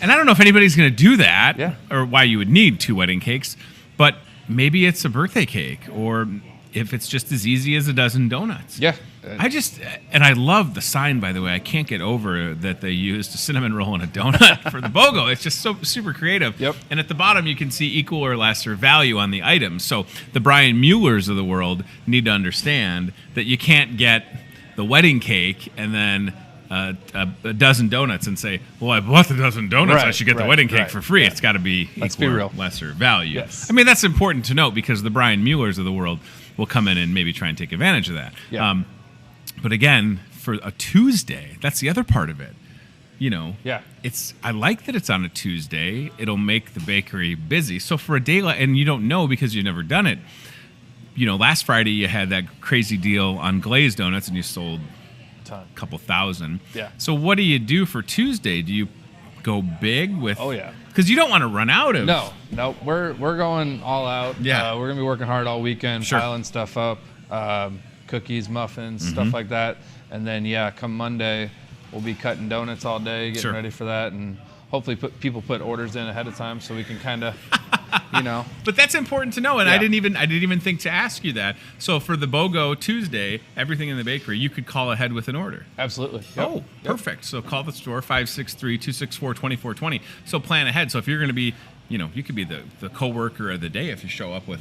And I don't know if anybody's going to do that or why you would need 2 wedding cakes, but maybe it's a birthday cake or if it's just as easy as a dozen donuts. Yeah. I love the sign, by the way. I can't get over that they used a cinnamon roll and a donut for the BOGO. It's just so super creative. Yep. And at the bottom, you can see equal or lesser value on the items. So the Brian Muellers of the world need to understand that you can't get the wedding cake and then a dozen donuts and say, well, I bought the dozen donuts, I should get the wedding cake for free. It's got to be equal or lesser value. Yes. I mean, that's important to note because the Brian Muellers of the world will come in and maybe try and take advantage of that. Yeah. But again, for a Tuesday, that's the other part of it. I like that it's on a Tuesday. It'll make the bakery busy. So for a day, and you don't know because you've never done it. Last Friday you had that crazy deal on glazed donuts, and you sold a couple thousand. Yeah. So what do you do for Tuesday? Do you go big with? Oh yeah. Because you don't want to run out of. No, we're going all out. Yeah. We're gonna be working hard all weekend, piling stuff up. Cookies, muffins, stuff like that. And then, come Monday, we'll be cutting donuts all day, getting ready for that. And hopefully people put orders in ahead of time so we can kind of, But that's important to know. And I didn't even think to ask you that. So for the BOGO Tuesday, everything in the bakery, you could call ahead with an order. Absolutely. Yep. Oh, perfect. So call the store, 563-264-2420. So plan ahead. So if you're going to be, you could be the coworker of the day if you show up with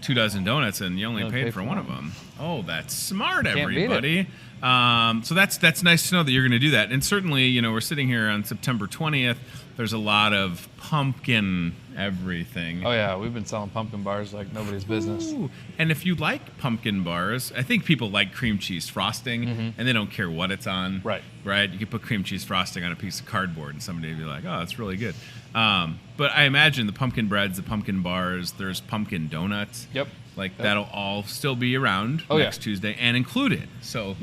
2 dozen donuts and you only paid for one of them. Oh, that's smart, everybody. So that's nice to know that you're going to do that. And certainly, we're sitting here on September 20th. There's a lot of pumpkin everything. Oh, yeah. We've been selling pumpkin bars like nobody's business. Ooh. And if you like pumpkin bars, I think people like cream cheese frosting, and they don't care what it's on. Right. You could put cream cheese frosting on a piece of cardboard, and somebody would be like, oh, that's really good. But I imagine the pumpkin breads, the pumpkin bars, there's pumpkin donuts. Yep. That'll all still be around next Tuesday and included. So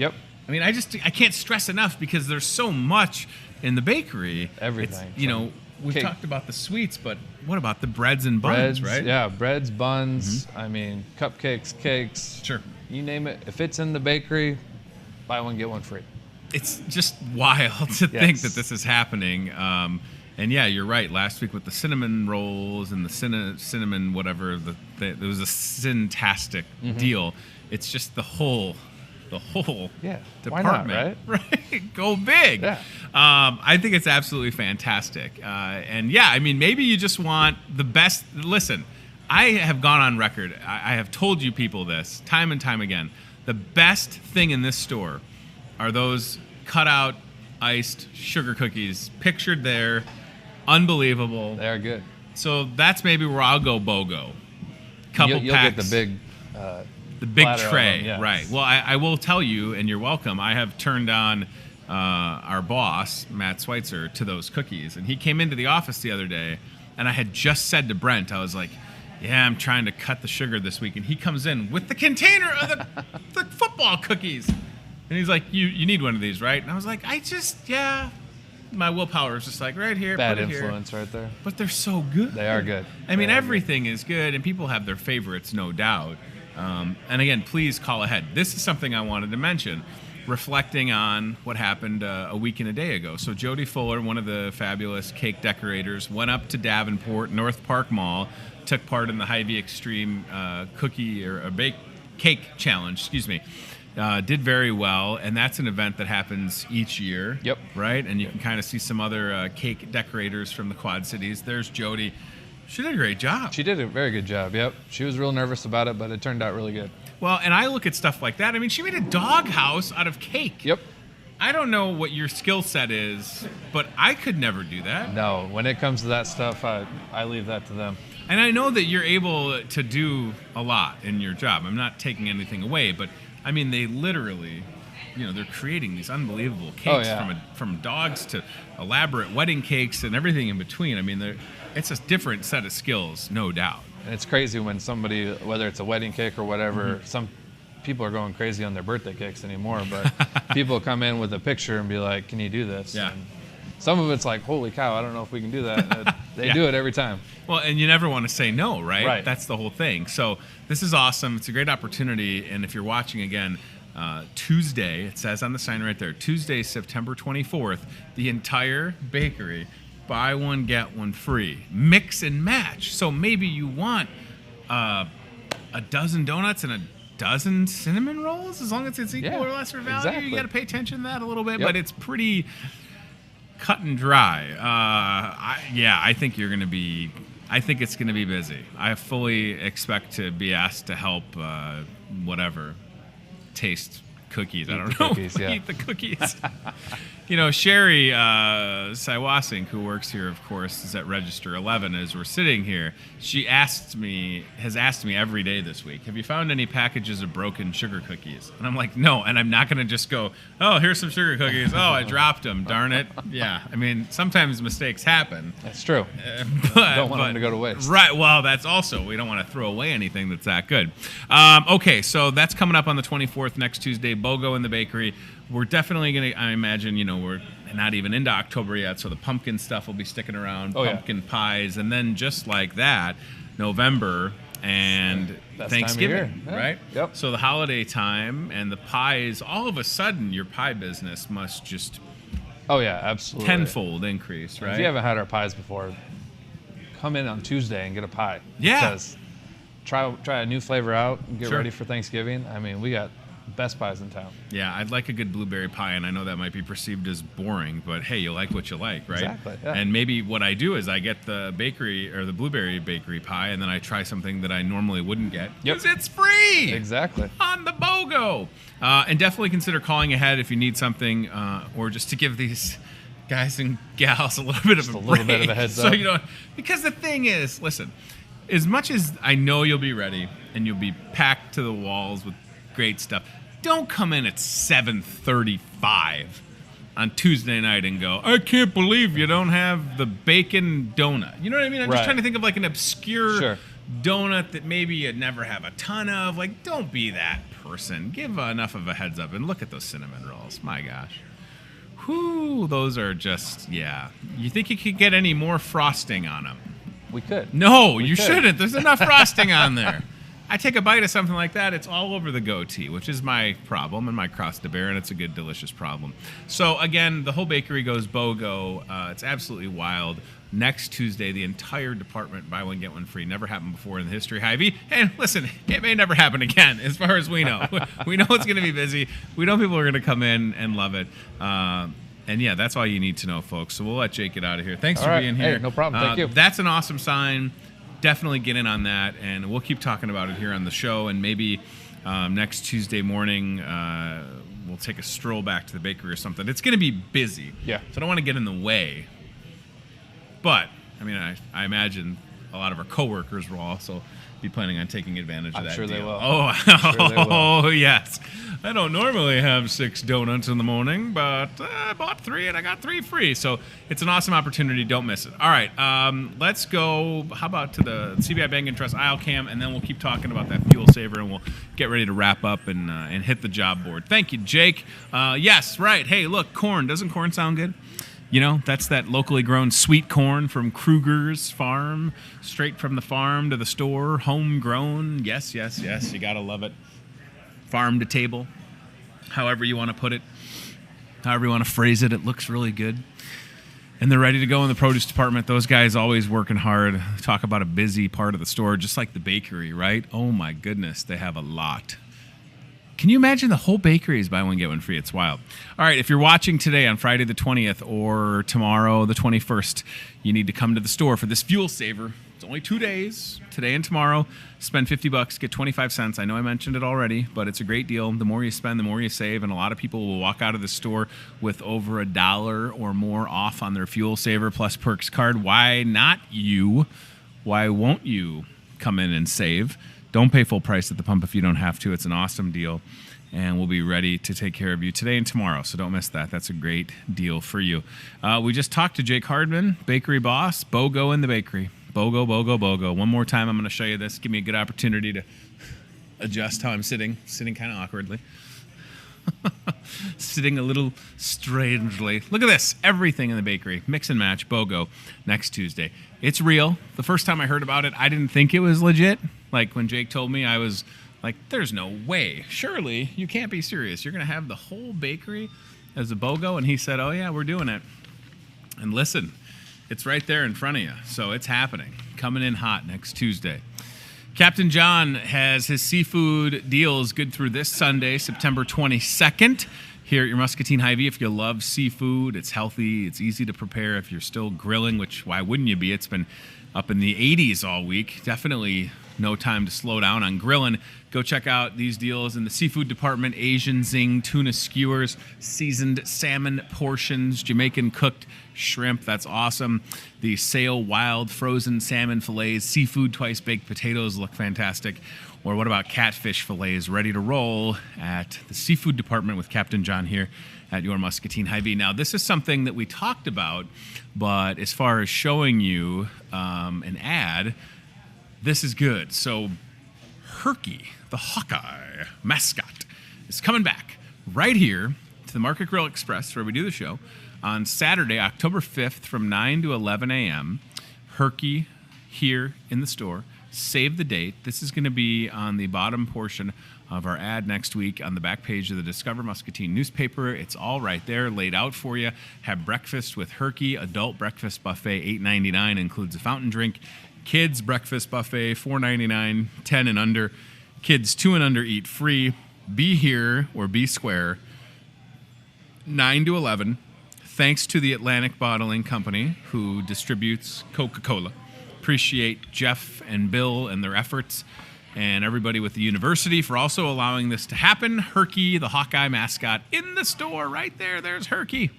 I mean, I can't stress enough because there's so much in the bakery. Everything. We've talked about the sweets, but what about the breads and buns, right? Yeah, breads, buns. I mean, cupcakes, cakes. Sure. You name it. If it's in the bakery, buy one, get one free. It's just wild to think that this is happening. And yeah, you're right. Last week with the cinnamon rolls and the cinnamon whatever, there was a syntastic deal. It's just the whole department. Why not, right? Right. Go big. Yeah. I think it's absolutely fantastic. And yeah, I mean, maybe you just want the best. Listen, I have gone on record. I have told you people this time and time again. The best thing in this store are those cut out iced sugar cookies pictured there. Unbelievable. They're good. So that's maybe where I'll go BOGO. You'll get the big tray, yes. Right? Well, I will tell you, and you're welcome. I have turned on our boss, Matt Schweitzer, to those cookies, and he came into the office the other day, and I had just said to Brent, I was like, "Yeah, I'm trying to cut the sugar this week," and he comes in with the container of the football cookies, and he's like, "You need one of these, right?" And I was like, My willpower is just like right here. Bad put it influence here. Right there. But they're so good. They are good. I mean, everything is good, and people have their favorites, no doubt. And again, please call ahead. This is something I wanted to mention, reflecting on what happened a week and a day ago. So Jody Fuller, one of the fabulous cake decorators, went up to Davenport, North Park Mall, took part in the Hy-Vee Extreme cake challenge, excuse me. Did very well, and that's an event that happens each year. Yep. Right? And you can kind of see some other cake decorators from the Quad Cities. There's Jody. She did a great job. She did a very good job, yep. She was real nervous about it, but it turned out really good. Well, and I look at stuff like that. I mean, she made a doghouse out of cake. Yep. I don't know what your skill set is, but I could never do that. No, when it comes to that stuff, I leave that to them. And I know that you're able to do a lot in your job. I'm not taking anything away, but I mean, they literally, they're creating these unbelievable cakes from dogs to elaborate wedding cakes and everything in between. I mean, it's a different set of skills, no doubt. And it's crazy when somebody, whether it's a wedding cake or whatever, some people are going crazy on their birthday cakes anymore, but people come in with a picture and be like, "Can you do this?" Yeah. And some of it's like, "Holy cow, I don't know if we can do that." They do it every time. Well, and you never want to say no, right? Right. That's the whole thing. So this is awesome. It's a great opportunity. And if you're watching again, Tuesday, it says on the sign right there, Tuesday, September 24th, the entire bakery, buy one, get one free. Mix and match. So maybe you want a dozen donuts and a dozen cinnamon rolls, as long as it's equal or lesser value. Exactly. You got to pay attention to that a little bit, but it's pretty cut and dry. I think you're going to be. I think it's going to be busy. I fully expect to be asked to help, taste cookies. I don't know. Cookies, yeah. Eat the cookies. Sherry Siwasink, who works here, of course, is at Register 11. As we're sitting here, she has asked me every day this week, "Have you found any packages of broken sugar cookies?" And I'm like, "No." And I'm not going to just go, "Oh, here's some sugar cookies. Oh, I dropped them. Darn it." Yeah. I mean, sometimes mistakes happen. That's true. Don't want them to go to waste. Right. Well, that's also, we don't want to throw away anything that's that good. Okay, so that's coming up on the 24th, next Tuesday, BOGO in the bakery. We're definitely going to, I imagine, we're not even into October yet, so the pumpkin stuff will be sticking around, pumpkin pies, and then just like that, November and Thanksgiving, right? Yep. So the holiday time and the pies, all of a sudden, your pie business must just absolutely tenfold increase, right? If you haven't had our pies before, come in on Tuesday and get a pie. Yeah. Because try a new flavor out and get ready for Thanksgiving. I mean, we got best pies in town. Yeah, I'd like a good blueberry pie, and I know that might be perceived as boring, but hey, you like what you like, right? Exactly. Yeah. And maybe what I do is I get the bakery or the blueberry bakery pie, and then I try something that I normally wouldn't get because it's free. Exactly. On the BOGO. And definitely consider calling ahead if you need something, or just to give these guys and gals a little bit of a break. Little bit of a heads up. So because the thing is, listen, as much as I know you'll be ready and you'll be packed to the walls with great stuff, don't come in at 7:35 on Tuesday night and go, "I can't believe you don't have the bacon donut." You know what I mean? I'm just trying to think of like an obscure donut that maybe you'd never have a ton of. Like, don't be that person, give enough of a heads up and look at those cinnamon rolls. My gosh. Whoo, those are just, yeah. You think you could get any more frosting on them? We could. No, you shouldn't. There's enough frosting on there. I take a bite of something like that, it's all over the goatee, which is my problem and my cross to bear, and it's a good, delicious problem. So, again, the whole bakery goes BOGO. It's absolutely wild. Next Tuesday, the entire department, buy one, get one free. Never happened before in the history of Hy-Vee. And listen, it may never happen again, as far as we know. We know it's going to be busy. We know people are going to come in and love it. And yeah, that's all you need to know, folks. So we'll let Jake get out of here. Thanks for being here. Hey, no problem. Thank you. That's an awesome sign. Definitely get in on that, and we'll keep talking about it here on the show. And maybe next Tuesday morning, we'll take a stroll back to the bakery or something. It's going to be busy. Yeah. So I don't want to get in the way. But, I mean, I imagine a lot of our coworkers will also be planning on taking advantage of that I'm sure deal. they will. Oh, yes. I don't normally have 6 donuts in the morning, but I bought 3 and I got 3 free. So it's an awesome opportunity. Don't miss it. All right, let's go. How about to the CBI Bank and Trust aisle cam, and then we'll keep talking about that fuel saver, and we'll get ready to wrap up and hit the job board. Thank you, Jake. Yes, right. Hey, look, corn. Doesn't corn sound good? You know, that's that locally grown sweet corn from Kruger's farm, straight from the farm to the store, homegrown. Yes, yes, yes. You got to love it. Farm to table, however you want to put it, however you want to phrase it. It looks really good. And they're ready to go in the produce department. Those guys always working hard. Talk about a busy part of the store, just like the bakery, right? Oh, my goodness. They have a lot. Can you imagine the whole bakery is buy one, get one free? It's wild. All right, if you're watching today on Friday the 20th or tomorrow the 21st, you need to come to the store for this fuel saver. It's only 2 days, today and tomorrow. Spend $50, get 25 cents. I know I mentioned it already, but it's a great deal. The more you spend, the more you save, and a lot of people will walk out of the store with over $1 or more off on their fuel saver plus perks card. Why not you? Why won't you come in and save? Don't pay full price at the pump if you don't have to. It's an awesome deal, and we'll be ready to take care of you today and tomorrow, so don't miss that. That's a great deal for you. We just talked to Jake Hardman, bakery boss, BOGO in the bakery. BOGO, BOGO, BOGO. One more time, I'm going to show you this. Give me a good opportunity to adjust how I'm sitting kind of awkwardly. Sitting a little strangely. Look at this. Everything in the bakery. Mix and match. BOGO. Next Tuesday. It's real. The first time I heard about it, I didn't think it was legit. Like when Jake told me, I was like, there's no way. Surely you can't be serious. You're going to have the whole bakery as a BOGO? And he said, oh, yeah, we're doing it. And listen, it's right there in front of you. So it's happening. Coming in hot next Tuesday. Captain John has his seafood deals good through this Sunday, September 22nd, here at your Muscatine Hy-Vee. If you love seafood, it's healthy, it's easy to prepare. If you're still grilling, which why wouldn't you be? It's been up in the 80s all week. Definitely no time to slow down on grilling. Go check out these deals in the seafood department. Asian zing, tuna skewers, seasoned salmon portions, Jamaican cooked shrimp. That's awesome. The Sail Wild frozen salmon fillets, seafood twice baked potatoes look fantastic. Or what about catfish fillets ready to roll at the seafood department with Captain John here at your Muscatine Hy-Vee. Now, this is something that we talked about, but as far as showing you an ad, this is good. So Herky, the Hawkeye mascot, is coming back right here to the Market Grill Express where we do the show on Saturday, October 5th from 9 to 11 a.m. Herky here in the store. Save the date. This is going to be on the bottom portion of our ad next week on the back page of the Discover Muscatine newspaper. It's all right there laid out for you. Have breakfast with Herky. Adult breakfast buffet, $8.99, includes a fountain drink. Kids breakfast buffet, $4.99, 10 and under. Kids 2 and under eat free. Be here or be square, 9 to 11. Thanks to the Atlantic Bottling Company, who distributes Coca-Cola. Appreciate Jeff and Bill and their efforts, and everybody with the university for also allowing this to happen. Herky, the Hawkeye mascot, in the store right there. There's Herky.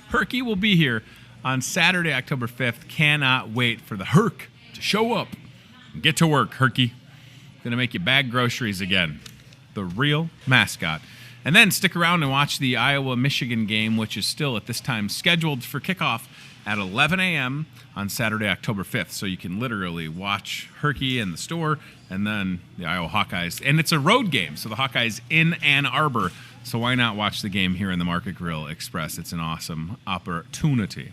Herky will be here on Saturday, October 5th. Cannot wait for the Herc to show up and get to work, Herky. Going to make you bag groceries again. The real mascot And then stick around and watch the Iowa-Michigan game, which is still at this time scheduled for kickoff at 11 a.m. on Saturday, October 5th. So you can literally watch Herky in the store and then the Iowa Hawkeyes. And it's a road game, so the Hawkeyes in Ann Arbor. So why not watch the game here in the Market Grill Express? It's an awesome opportunity.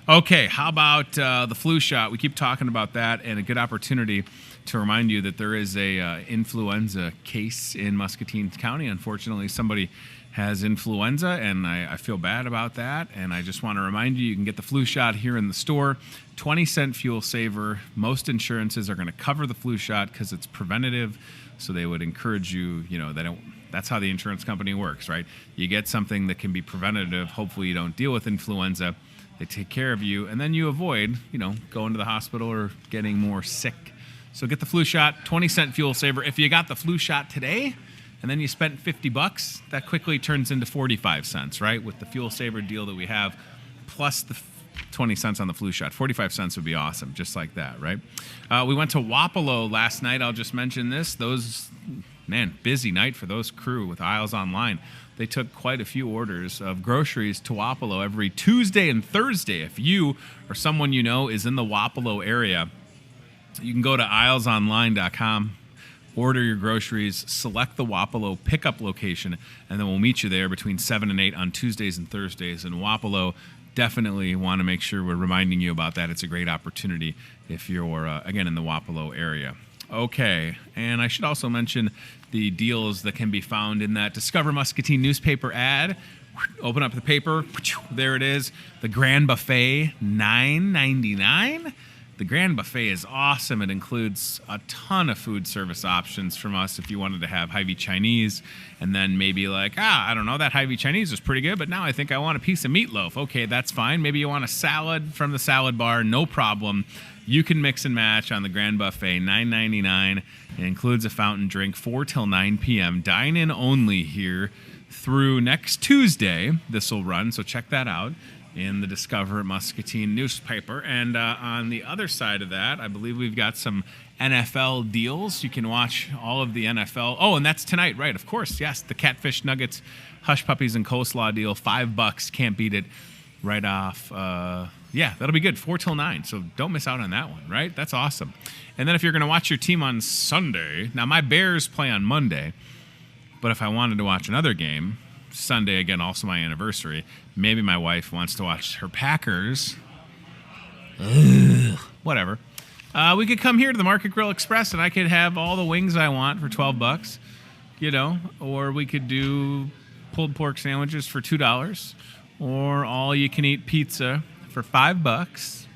Okay, how about the flu shot? We keep talking about that, and a good opportunity to remind you that there is a influenza case in Muscatine County. Unfortunately, somebody has influenza, and I feel bad about that. And I just want to remind you, you can get the flu shot here in the store. 20-cent fuel saver. Most insurances are going to cover the flu shot because it's preventative, so they would encourage you, that's how the insurance company works, right? You get something that can be preventative. Hopefully you don't deal with influenza. They take care of you, and then you avoid, going to the hospital or getting more sick. So get the flu shot, 20-cent fuel saver. If you got the flu shot today and then you spent $50, that quickly turns into 45 cents, right? With the fuel saver deal that we have, plus the 20 cents on the flu shot. 45 cents would be awesome, just like that, right? We went to Wapello last night. I'll just mention this. Busy night for those crew with Aisles Online. They took quite a few orders of groceries to Wapello every Tuesday and Thursday. If you or someone you know is in the Wapello area, you can go to aislesonline.com, order your groceries, select the Wapello pickup location, and then we'll meet you there between 7 and 8 on Tuesdays and Thursdays in Wapello. Definitely want to make sure we're reminding you about that. It's a great opportunity if you're, again, in the Wapello area. Okay, and I should also mention the deals that can be found in that Discover Muscatine newspaper ad. Open up the paper. There it is. The Grand Buffet, $9.99. The Grand Buffet is awesome. It includes a ton of food service options from us if you wanted to have Hy-Vee Chinese and then maybe I don't know, that Hy-Vee Chinese was pretty good, but now I think I want a piece of meatloaf. Okay, that's fine. Maybe you want a salad from the salad bar, no problem. You can mix and match on the Grand Buffet, $9.99. It includes a fountain drink, 4 till 9 p.m. Dine-in only here through next Tuesday. This will run, so check that out in the Discover Muscatine newspaper. And on the other side of that, I believe we've got some NFL deals. You can watch all of the NFL. Oh, and that's tonight, right? Of course, yes. The Catfish Nuggets, Hush Puppies, and Coleslaw deal, $5. Can't beat it right off. That'll be good, 4 till 9. So don't miss out on that one, right? That's awesome. And then if you're going to watch your team on Sunday, now my Bears play on Monday, but if I wanted to watch another game, Sunday, again, also my anniversary, maybe my wife wants to watch her Packers. Whatever. We could come here to the Market Grill Express and I could have all the wings I want for $12, or we could do pulled pork sandwiches for $2, or all you can eat pizza for $5.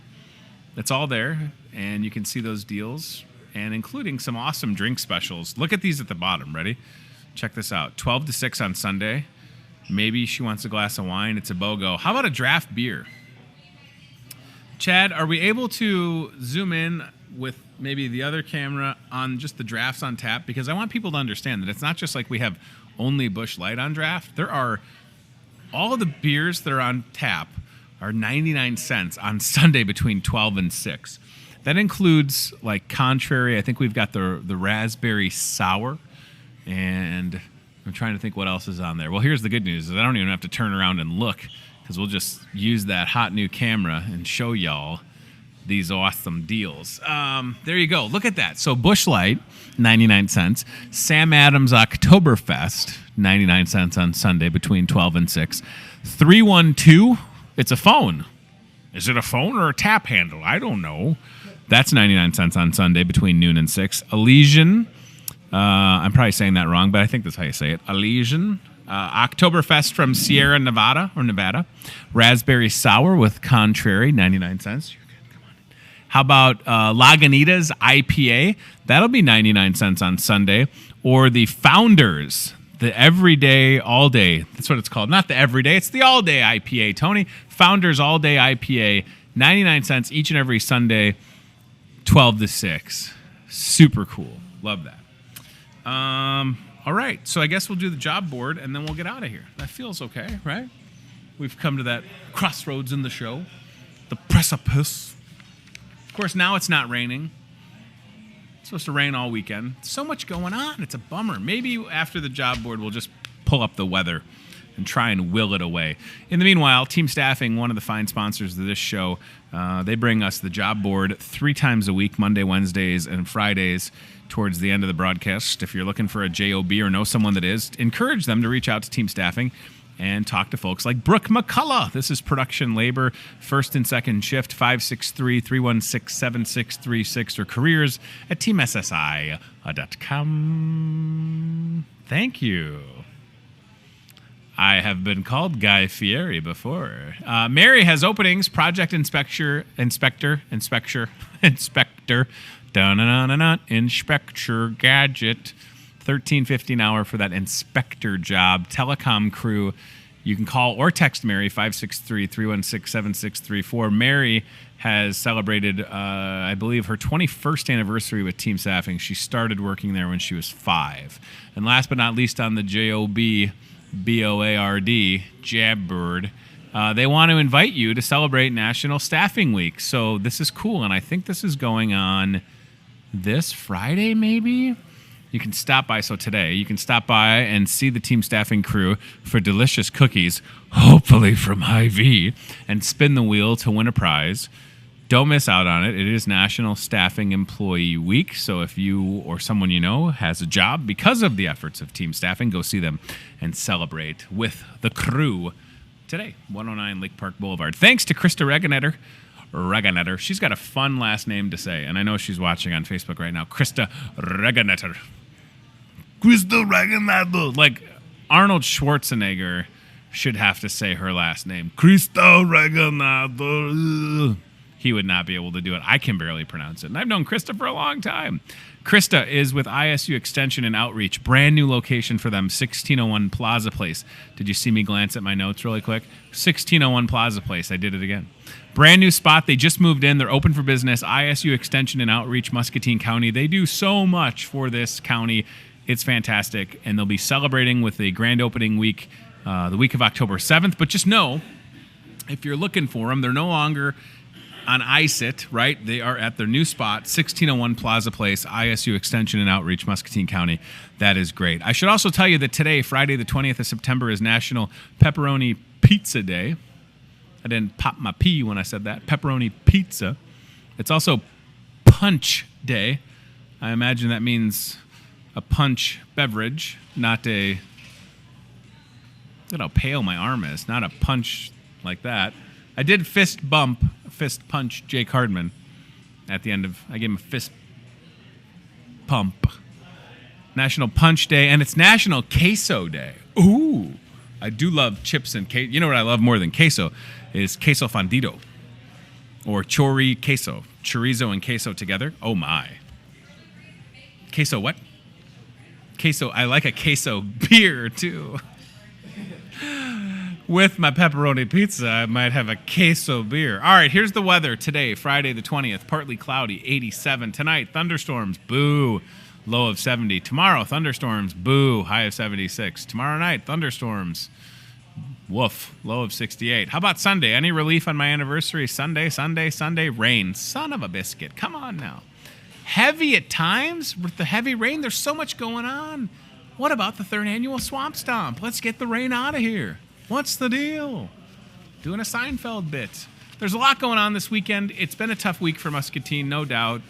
It's all there, and you can see those deals, and including some awesome drink specials. Look at these at the bottom. Ready? Check this out. 12 to 6 on Sunday. Maybe she wants a glass of wine. It's a BOGO. How about a draft beer? Chad, are we able to zoom in with maybe the other camera on just the drafts on tap? Because I want people to understand that it's not just like we have only Busch Light on draft. There are all of the beers that are on tap are 99 cents on Sunday between 12 and 6. That includes, Contrary. I think we've got the raspberry sour, and I'm trying to think what else is on there. Well, here's the good news. Is I don't even have to turn around and look because we'll just use that hot new camera and show y'all these awesome deals. There you go. Look at that. So Busch Light, 99 cents. Sam Adams Oktoberfest, 99 cents on Sunday between 12 and 6. 312, it's a phone. Is it a phone or a tap handle? I don't know. That's 99 cents on Sunday between noon and 6. Elysian, I'm probably saying that wrong, but I think that's how you say it. Elysian. Oktoberfest from Sierra Nevada, Raspberry Sour with Contrary, 99 cents. You're good. Come on. How about Lagunitas IPA? That'll be 99 cents on Sunday. Or the Founders, the Everyday, All Day. That's what it's called. Not the Everyday, it's the All Day IPA, Tony. Founders All Day IPA, 99 cents each and every Sunday, 12 to 6. Super cool. Love that. All right, so I guess we'll do the job board, and then we'll get out of here. That feels okay, right? We've come to that crossroads in the show, the precipice. Of course, now it's not raining. It's supposed to rain all weekend. So much going on. It's a bummer. Maybe after the job board, we'll just pull up the weather and try and will it away. In the meanwhile, Team Staffing, one of the fine sponsors of this show, they bring us the job board 3 times a week, Monday, Wednesdays, and Fridays towards the end of the broadcast. If you're looking for a JOB or know someone that is, encourage them to reach out to Team Staffing and talk to folks like Brooke McCullough. This is production labor, first and second shift, 563-316-7636, or careers at teamssi.com. Thank you. I have been called Guy Fieri before. Mary has openings, project inspector, inspector, inspector gadget, $13.50 an hour for that inspector job. Telecom crew. You can call or text Mary, 563-316-7634. Mary has celebrated, I believe, her 21st anniversary with Team Staffing. She started working there when she was 5. And last but not least on the JOB, BOARD, Jabbird, they want to invite you to celebrate National Staffing Week. So this is cool, and I think this is going on this Friday, maybe? You can stop by, so today, you can stop by and see the Team Staffing crew for delicious cookies, hopefully from Hy-Vee, and spin the wheel to win a prize. Don't miss out on it. It is National Staffing Employee Week, so if you or someone you know has a job because of the efforts of Team Staffing, go see them and celebrate with the crew today, 109 Lake Park Boulevard. Thanks to Krista Reganetter. She's got a fun last name to say, and I know she's watching on Facebook right now. Krista Reganetter. Krista Reganetter. Like Arnold Schwarzenegger should have to say her last name. Krista Reganetter. He would not be able to do it. I can barely pronounce it. And I've known Krista for a long time. Krista is with ISU Extension and Outreach. Brand new location for them, 1601 Plaza Place. Did you see me glance at my notes really quick? 1601 Plaza Place. I did it again. Brand new spot. They just moved in. They're open for business. ISU Extension and Outreach, Muscatine County. They do so much for this county. It's fantastic. And they'll be celebrating with a grand opening week, the week of October 7th. But just know, if you're looking for them, they're no longer on ISIT, right? They are at their new spot, 1601 Plaza Place, ISU Extension and Outreach, Muscatine County. That is great. I should also tell you that today, Friday the 20th of September, is National Pepperoni Pizza Day. I didn't pop my P when I said that. Pepperoni pizza. It's also Punch Day. I imagine that means a punch beverage, not a... Look at how pale my arm is. Not a punch like that. I did fist punch Jake Hardman at the end of... I gave him a fist pump. National Punch Day, and it's National Queso Day. Ooh. I do love chips and queso. You know what I love more than queso is queso fundido. Or chori queso. Chorizo and queso together. Oh, my. Queso what? Queso. I like a queso beer, too. With my pepperoni pizza, I might have a queso beer. All right, here's the weather today, Friday the 20th. Partly cloudy, 87. Tonight, thunderstorms, boo, low of 70. Tomorrow, thunderstorms, boo, high of 76. Tomorrow night, thunderstorms, woof, low of 68. How about Sunday? Any relief on my anniversary? Sunday, rain. Son of a biscuit. Come on now. Heavy at times. With the heavy rain, there's so much going on. What about the 3rd annual Swamp Stomp? Let's get the rain out of here. What's the deal? Doing a Seinfeld bit. There's a lot going on this weekend. It's been a tough week for Muscatine, no doubt.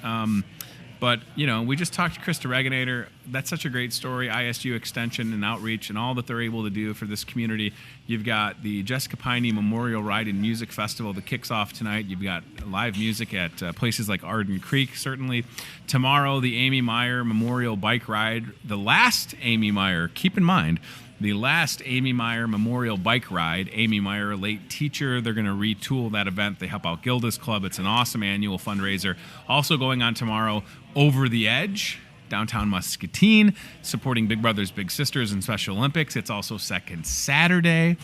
But, you know, we just talked to Krista Reganetter. That's such a great story. ISU Extension and Outreach and all that they're able to do for this community. You've got the Jessica Piney Memorial Ride and Music Festival that kicks off tonight. You've got live music at places like Arden Creek, certainly. Tomorrow, the Amy Meyer Memorial Bike Ride. The last Amy Meyer, keep in mind, the last Amy Meyer Memorial Bike Ride. Amy Meyer, late teacher. They're going to retool that event. They help out Gilda's Club. It's an awesome annual fundraiser. Also going on tomorrow, Over the Edge, downtown Muscatine, supporting Big Brothers Big Sisters and Special Olympics. It's also second Saturday.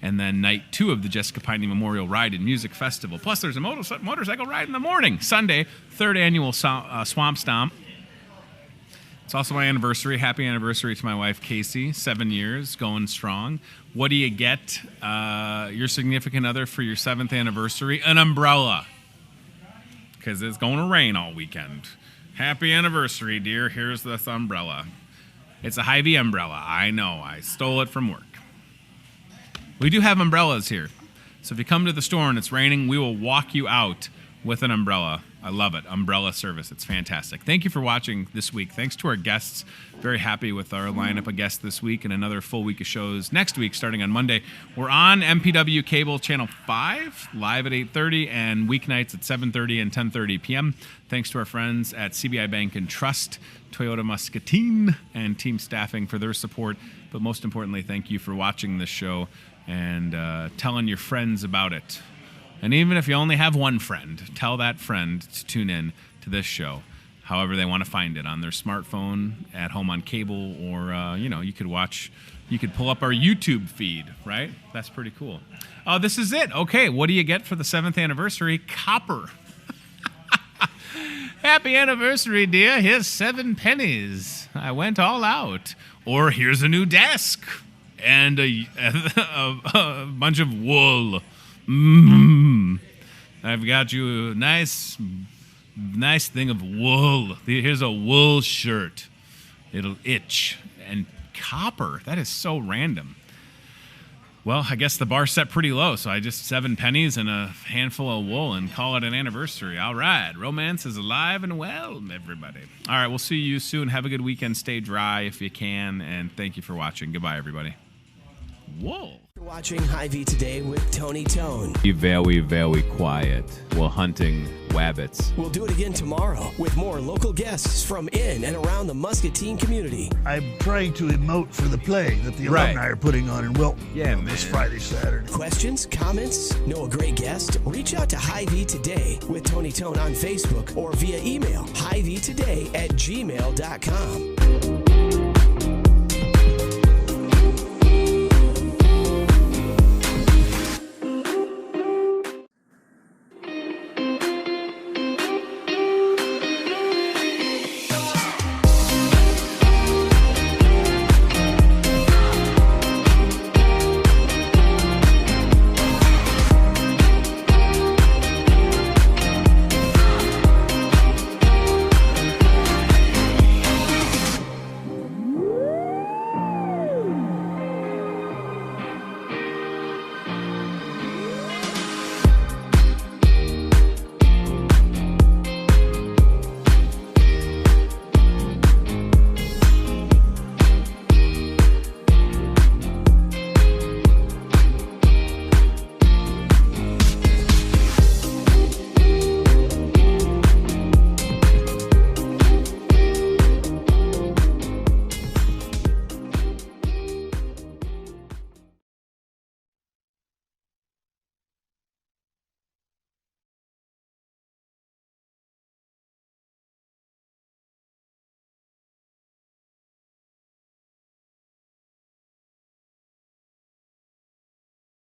And then night 2 of the Jessica Piney Memorial Ride and Music Festival. Plus, there's a motorcycle ride in the morning. Sunday, 3rd annual Swamp Stomp. It's also my anniversary. Happy anniversary to my wife, Casey. 7 years, going strong. What do you get your significant other for your 7th anniversary? An umbrella. Because it's going to rain all weekend. Happy anniversary, dear. Here's this umbrella. It's a Hy-Vee umbrella. I know. I stole it from work. We do have umbrellas here. So if you come to the store and it's raining, we will walk you out with an umbrella. I love it. Umbrella service. It's fantastic. Thank you for watching this week. Thanks to our guests. Very happy with our lineup of guests this week and another full week of shows next week starting on Monday. We're on MPW Cable Channel 5, live at 8:30 and weeknights at 7:30 and 10:30 p.m. Thanks to our friends at CBI Bank and Trust, Toyota Muscatine, and Team Staffing for their support. But most importantly, thank you for watching this show and telling your friends about it. And even if you only have one friend, tell that friend to tune in to this show, however they want to find it, on their smartphone, at home on cable, or, you could pull up our YouTube feed, right? That's pretty cool. Oh, this is it. Okay, what do you get for the 7th anniversary? Copper. Happy anniversary, dear. Here's 7 pennies. I went all out. Or here's a new desk and a bunch of wool. I've got you a nice thing of wool. Here's a wool shirt. It'll itch. And copper. That is so random. Well, I guess the bar set pretty low, so I just 7 pennies and a handful of wool and call it an anniversary. All right. Romance is alive and well, everybody. All right, we'll see you soon. Have a good weekend. Stay dry if you can, and thank you for watching. Goodbye, everybody. Whoa. You're watching Hy-Vee Today with Tony Tone. Be very, very quiet. We're hunting wabbits. We'll do it again tomorrow with more local guests from in and around the Muscatine community. I'm trying to emote for the play that the alumni are putting on in Wilton. Yeah, this Friday, Saturday. Questions, comments, know a great guest? Reach out to Hy-Vee Today with Tony Tone on Facebook or via email, hyveetoday@gmail.com.